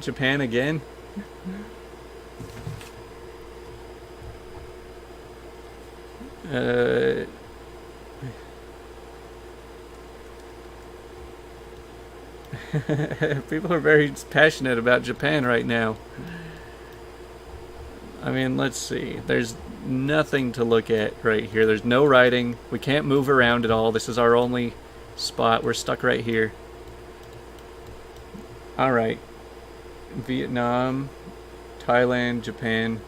Japan again? People are very passionate about Japan right now. I mean, let's see. There's nothing to look at right here. There's no writing. We can't move around at all. This is our only spot. We're stuck right here. Alright. Vietnam, Thailand, Japan.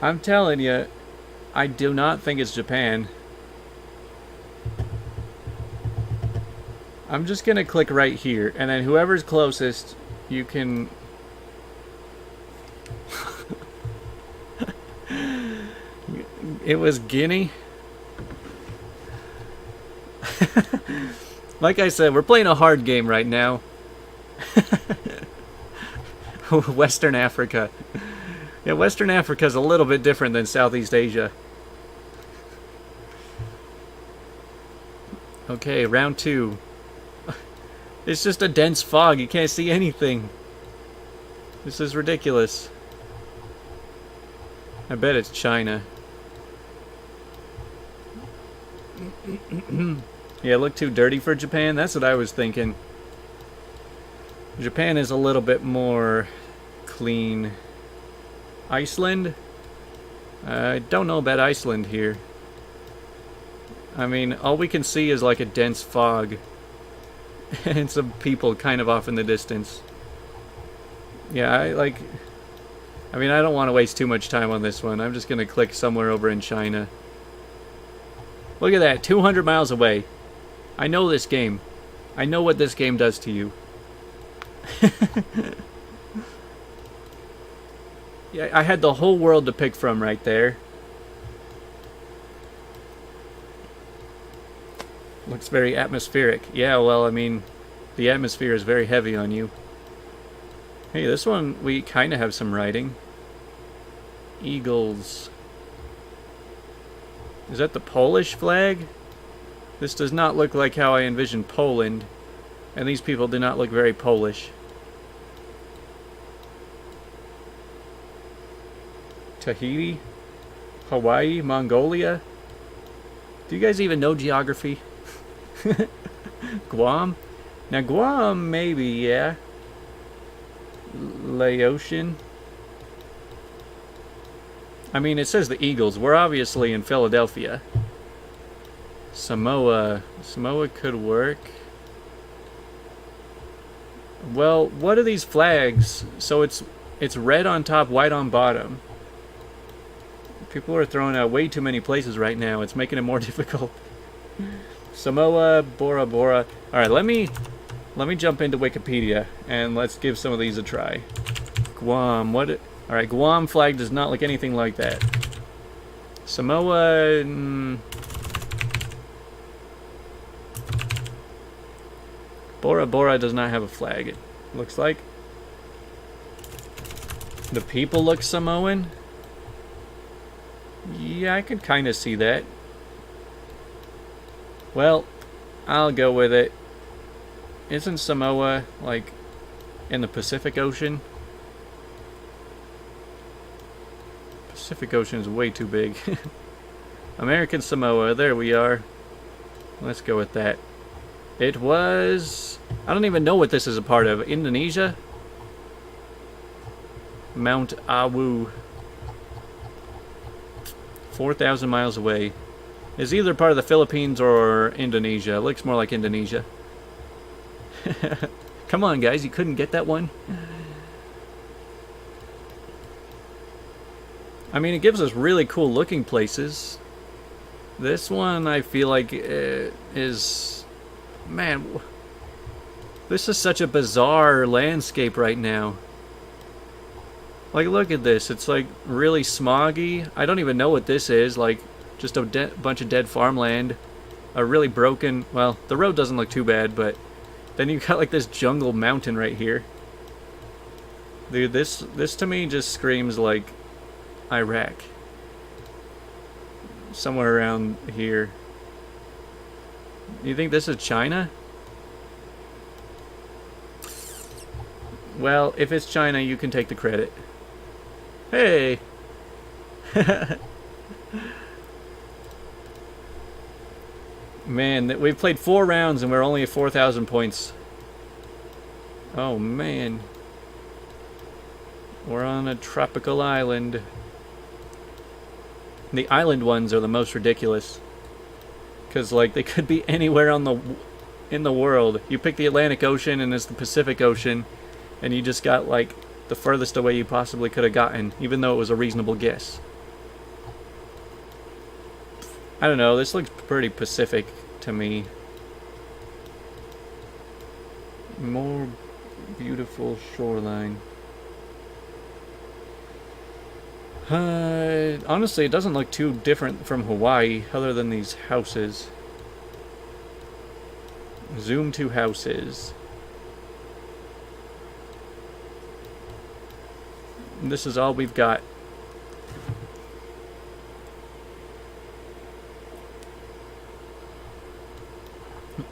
I'm telling you, I do not think it's Japan. I'm just gonna click right here, and then whoever's closest, you can... It was Guinea. Like I said, we're playing a hard game right now. Western Africa. Yeah, Western Africa is a little bit different than Southeast Asia. Okay, round 2. It's just a dense fog. You can't see anything. This is ridiculous. I bet it's China. Yeah, look too dirty for Japan? That's what I was thinking. Japan is a little bit more clean. Iceland? I don't know about Iceland here. I mean, all we can see is like a dense fog. And some people kind of off in the distance. Yeah, I mean, I don't want to waste too much time on this one. I'm just going to click somewhere over in China. Look at that, 200 miles away. I know this game. I know what this game does to you. Yeah, I had the whole world to pick from right there. Looks very atmospheric. Yeah, well, I mean, the atmosphere is very heavy on you. Hey, this one, we kind of have some writing. Eagles. Is that the Polish flag? This does not look like how I envisioned Poland. And these people do not look very Polish. Tahiti? Hawaii? Mongolia? Do you guys even know geography? Guam? Now Guam, maybe, yeah. Laotian? I mean, it says the Eagles. We're obviously in Philadelphia. Samoa. Samoa could work. Well, what are these flags? So it's red on top, white on bottom. People are throwing out way too many places right now. It's making it more difficult. Samoa, Bora Bora. All right, let me jump into Wikipedia and let's give some of these a try. Guam. What? All right, Guam flag does not look anything like that. Samoa. Bora Bora does not have a flag. It looks like. The people look Samoan. Yeah, I could kind of see that. Well, I'll go with it. Isn't Samoa, like, in the Pacific Ocean? Pacific Ocean is way too big. American Samoa, there we are. Let's go with that. It was... I don't even know what this is a part of. Indonesia? Mount Awu. 4,000 miles away. Is either part of the Philippines or Indonesia. It looks more like Indonesia. Come on, guys, you couldn't get that one? I mean, it gives us really cool looking places. This one, I feel like, is... Man, this is such a bizarre landscape right now. Like, look at this. It's, like, really smoggy. I don't even know what this is. Like, just a bunch of dead farmland. A really broken... Well, the road doesn't look too bad, but... Then you've got, like, this jungle mountain right here. Dude, this to me just screams, like, Iraq. Somewhere around here. You think this is China? Well, if it's China, you can take the credit. Hey! Man, we've played 4 rounds and we're only at 4,000 points. Oh, man. We're on a tropical island. The island ones are the most ridiculous. Because, like, they could be anywhere in the world. You pick the Atlantic Ocean and it's the Pacific Ocean. And you just got, like, the furthest away you possibly could have gotten, even though it was a reasonable guess. I don't know, this looks pretty Pacific to me. More beautiful shoreline. Honestly, it doesn't look too different from Hawaii, other than these houses. Zoom to houses. This is all we've got.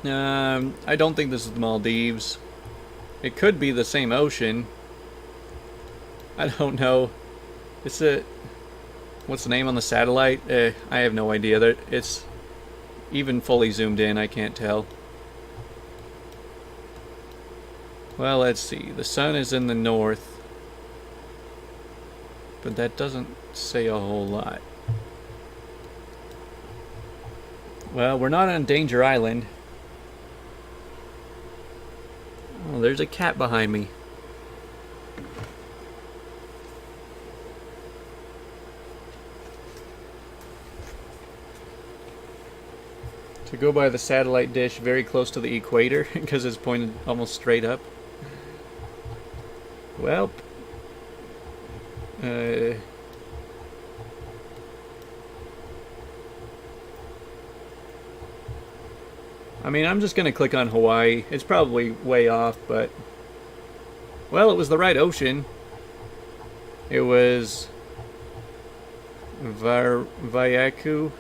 I don't think this is the Maldives. It could be the same ocean. I don't know. It's a... What's the name on the satellite? I have no idea. It's even fully zoomed in, I can't tell. Well, let's see. The sun is in the north. But that doesn't say a whole lot. Well, we're not on Danger Island. Oh, there's a cat behind me. To go by the satellite dish very close to the equator, because it's pointed almost straight up. Well... I mean, I'm just gonna click on Hawaii. It's probably way off, but... Well, it was the right ocean. It was... Vaiaku.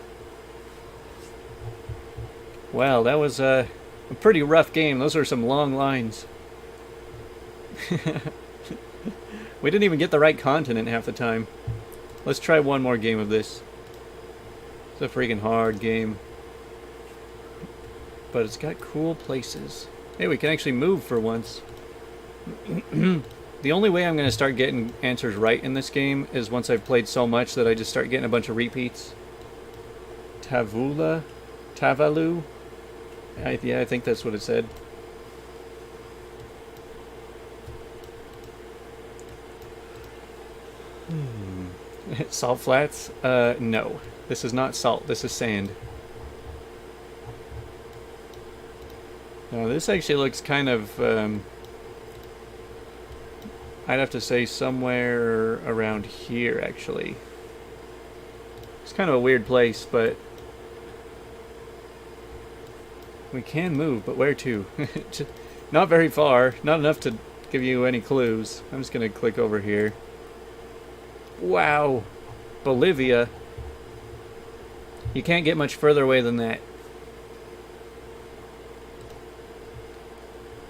Wow, that was a pretty rough game. Those are some long lines. We didn't even get the right continent half the time. Let's try one more game of this. It's a freaking hard game. But it's got cool places. Hey, we can actually move for once. The only way I'm going to start getting answers right in this game is once I've played so much that I just start getting a bunch of repeats. Tavula? Tavalu? Yeah, I think that's what it said. Salt flats? No. This is not salt, this is sand. Now this actually looks kind of, I'd have to say somewhere around here, actually. It's kind of a weird place, but we can move, but where to? Not very far, not enough to give you any clues. I'm just going to click over here. Wow, Bolivia. You can't get much further away than that.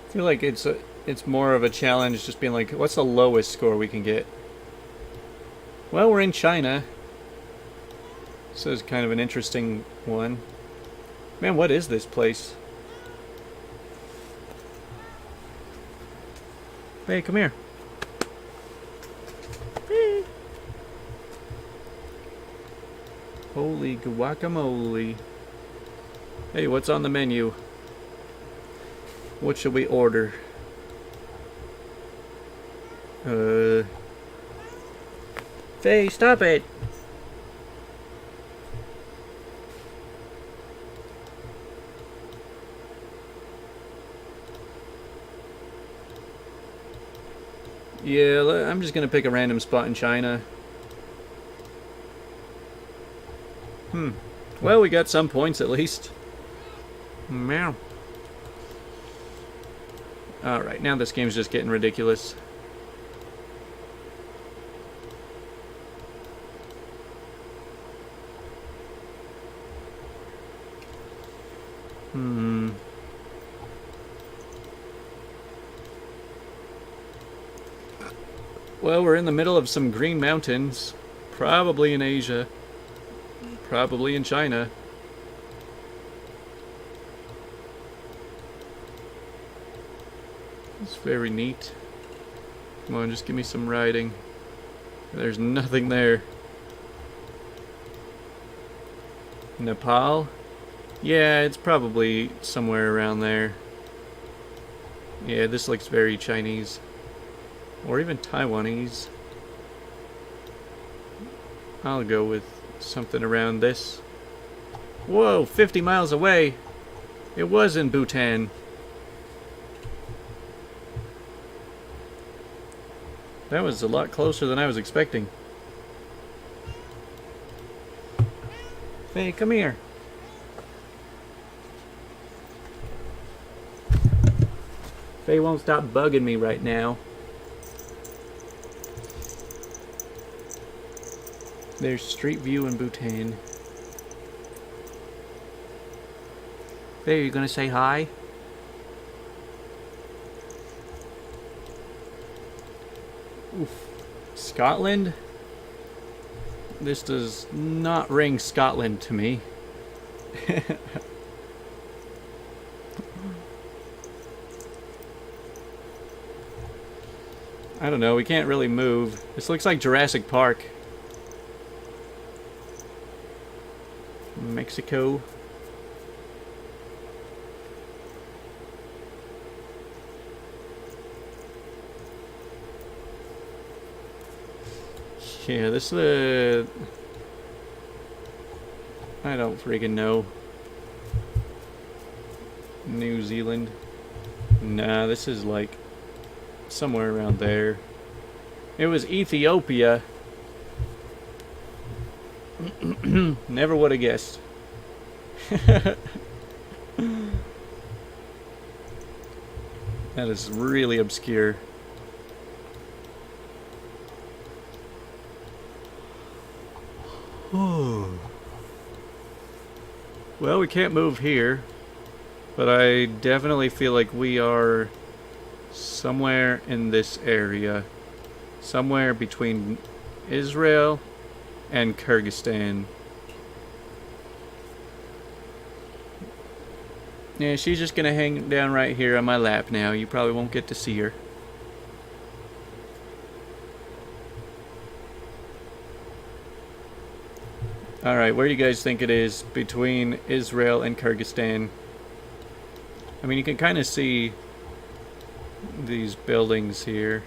I feel like it's more of a challenge just being like, what's the lowest score we can get? Well, we're in China. This is kind of an interesting one. Man, what is this place? Hey, come here. Holy guacamole. Hey, what's on the menu? What should we order? Faye, stop it! Yeah, I'm just gonna pick a random spot in China. Well, we got some points at least. Meow. Alright, now this game's just getting ridiculous. Well, we're in the middle of some green mountains. Probably in Asia. Probably in China. It's very neat. Come on, just give me some riding. There's nothing there. Nepal? Yeah, it's probably somewhere around there. Yeah, this looks very Chinese. Or even Taiwanese. I'll go with something around this. Whoa, 50 miles away! It was in Bhutan. That was a lot closer than I was expecting. Hey, come here. Faye won't stop bugging me right now. There's Street View in Bhutan. Faye, are you gonna say hi? Oof. Scotland? This does not ring Scotland to me. I don't know, we can't really move. This looks like Jurassic Park. Mexico. Yeah, this is I don't freaking know. New Zealand. Nah, this is like somewhere around there. It was Ethiopia. Never would have guessed. That is really obscure. Well, we can't move here, but I definitely feel like we are somewhere in this area. Somewhere between Israel and Kyrgyzstan. Yeah, she's just gonna hang down right here on my lap now. You probably won't get to see her. Alright, where do you guys think it is between Israel and Kyrgyzstan? I mean, you can kind of see these buildings here.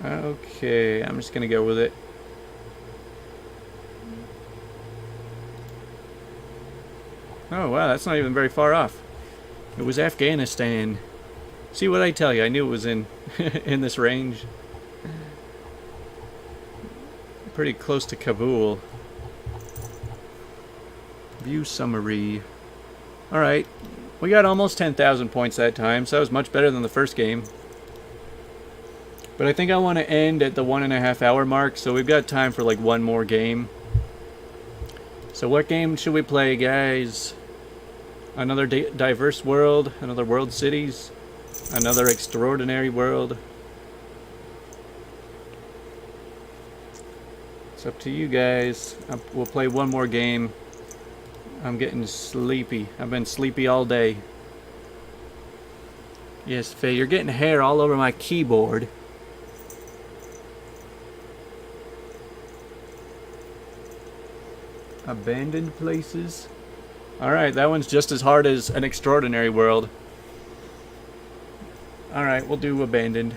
Okay, I'm just gonna go with it. Oh wow, that's not even very far off. It was Afghanistan. See what I tell you, I knew it was in in this range. Pretty close to Kabul. View summary. Alright, we got almost 10,000 points that time, so that was much better than the first game. But I think I want to end at the 1.5 hour mark, so we've got time for like one more game. So what game should we play, guys? Another diverse world, another world cities, another extraordinary world. It's up to you guys. We'll play one more game. I'm getting sleepy. I've been sleepy all day. Yes, Faye, you're getting hair all over my keyboard. Abandoned places. Alright, that one's just as hard as An Extraordinary World. Alright, we'll do abandoned.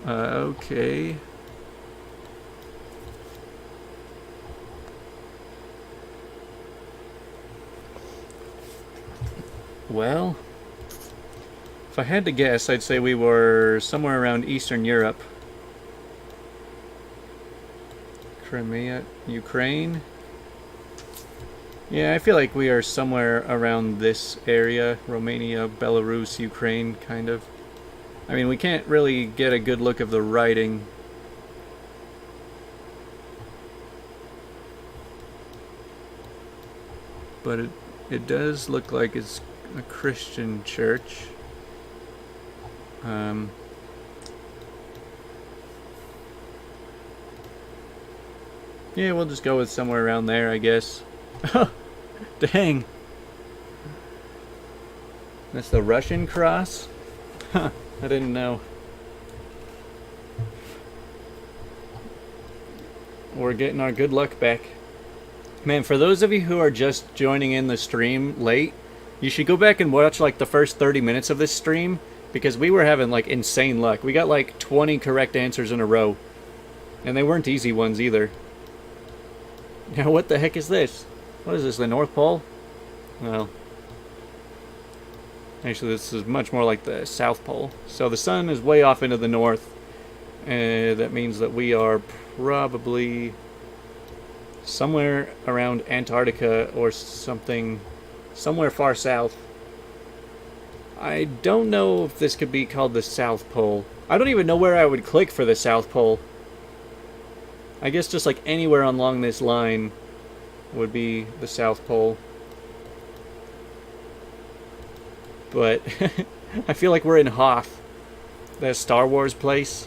Okay. Well, if I had to guess, I'd say we were somewhere around Eastern Europe. Crimea, Ukraine. Yeah, I feel like we are somewhere around this area. Romania, Belarus, Ukraine, kind of. I mean, we can't really get a good look of the writing. But it does look like it's a Christian church. Yeah, we'll just go with somewhere around there, I guess. Dang. That's the Russian cross? Huh, I didn't know. We're getting our good luck back. Man, for those of you who are just joining in the stream late, you should go back and watch like the first 30 minutes of this stream, because we were having like insane luck. We got like 20 correct answers in a row. And they weren't easy ones either. Now what the heck is this? What is this, the North Pole? Well, actually this is much more like the South Pole. So the sun is way off into the north. That means that we are probably somewhere around Antarctica or something, somewhere far south. I don't know if this could be called the South Pole. I don't even know where I would click for the South Pole. I guess just like anywhere along this line would be the South Pole. But I feel like we're in Hoth, that Star Wars place.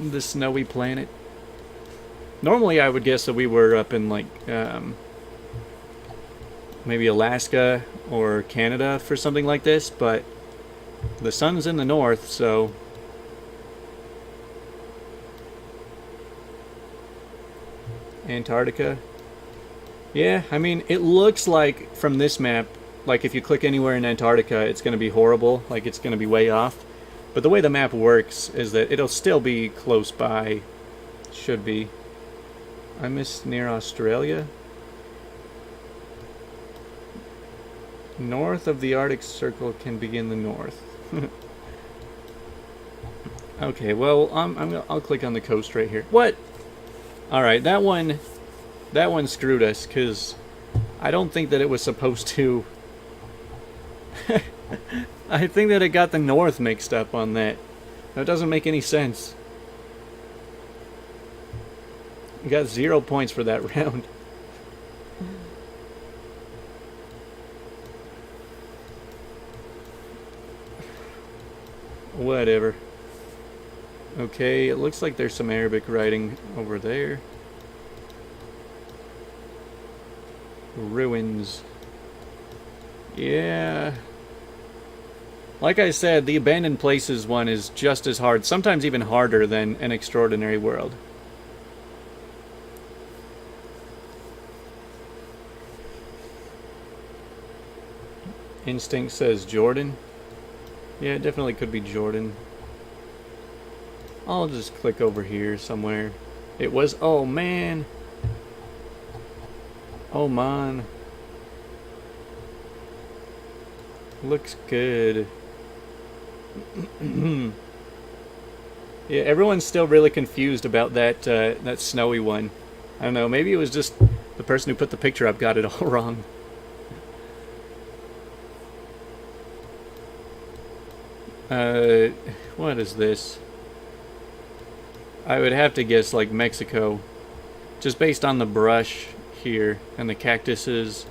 The snowy planet. Normally I would guess that we were up in like maybe Alaska or Canada for something like this, but the sun's in the north, so Antarctica. Yeah, I mean, it looks like from this map, like if you click anywhere in Antarctica, it's going to be horrible, like it's going to be way off. But the way the map works is that it'll still be close by. Should be. I missed near Australia. North of the Arctic Circle can begin the north. Okay, well, I'll click on the coast right here. What? Alright, that one screwed us, because I don't think that it was supposed to. I think that it got the north mixed up on that. That doesn't make any sense. We got 0 points for that round. Whatever. Okay, it looks like there's some Arabic writing over there. Ruins. Yeah. Like I said, the Abandoned Places one is just as hard, sometimes even harder than An Extraordinary World. Instinct says Jordan. Yeah, it definitely could be Jordan. I'll just click over here somewhere. It was, oh man. Oh man. Looks good. Yeah, everyone's still really confused about that that snowy one. I don't know, maybe it was just the person who put the picture up got it all wrong. What is this? I would have to guess like Mexico, just based on the brush here and the cactuses.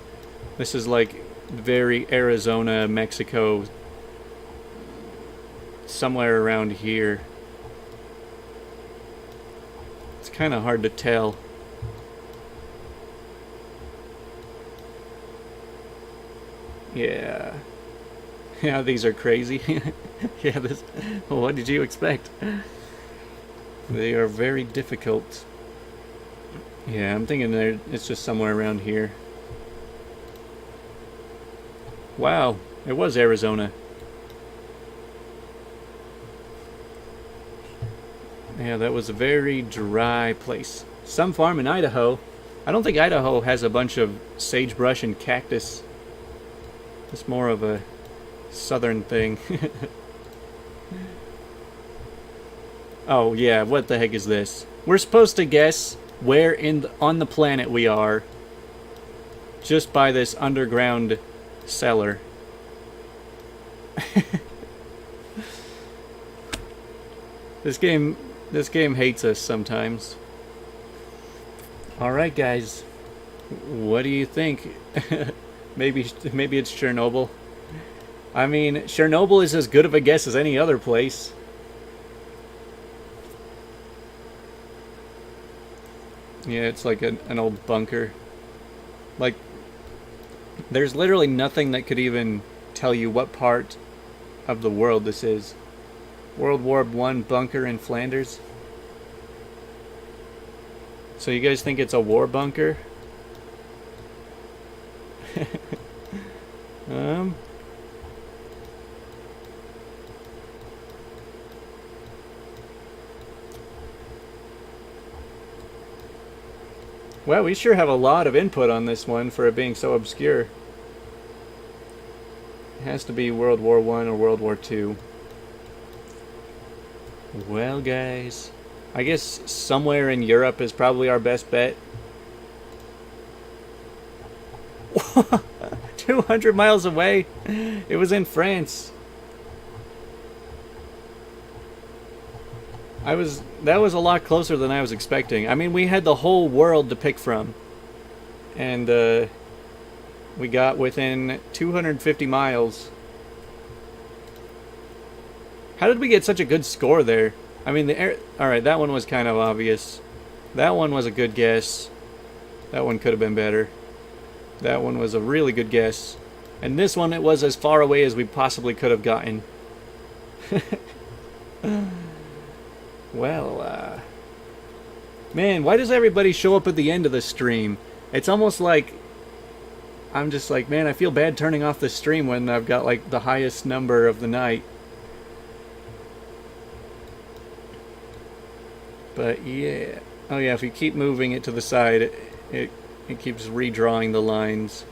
This is like very Arizona, Mexico, somewhere around here. It's kind of hard to tell. Yeah. Yeah, these are crazy. Yeah, this. Well, what did you expect? They are very difficult. Yeah, I'm thinking it's just somewhere around here. Wow, it was Arizona. Yeah, that was a very dry place. Some farm in Idaho. I don't think Idaho has a bunch of sagebrush and cactus. It's more of a southern thing. Oh yeah, what the heck is this? We're supposed to guess where on the planet we are just by this underground cellar. This game hates us sometimes. All right, guys. What do you think? maybe it's Chernobyl. I mean, Chernobyl is as good of a guess as any other place. Yeah, it's like an old bunker. Like, there's literally nothing that could even tell you what part of the world this is. World War I bunker in Flanders. So you guys think it's a war bunker? Well, we sure have a lot of input on this one for it being so obscure. It has to be World War I or World War II. Well, guys, I guess somewhere in Europe is probably our best bet. 200 miles away. It was in France. That was a lot closer than I was expecting. I mean, we had the whole world to pick from. And we got within 250 miles. How did we get such a good score there? I mean, alright, that one was kind of obvious. That one was a good guess. That one could have been better. That one was a really good guess. And this one, it was as far away as we possibly could have gotten. Well, man, why does everybody show up at the end of the stream? It's almost like I'm just like, man, I feel bad turning off the stream when I've got like the highest number of the night. But yeah. Oh yeah, if you keep moving it to the side, it keeps redrawing the lines.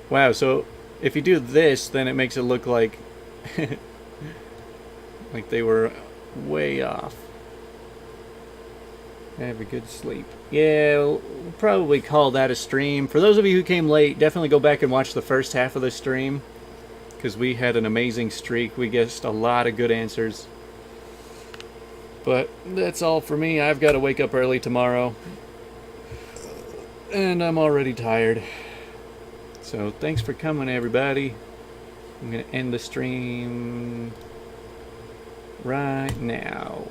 Wow, so if you do this, then it makes it look like like they were way off. Have a good sleep. Yeah, we'll probably call that a stream. For those of you who came late, definitely go back and watch the first half of the stream, because we had an amazing streak. We guessed a lot of good answers. But that's all for me. I've got to wake up early tomorrow. And I'm already tired. So thanks for coming, everybody. I'm going to end the stream right now.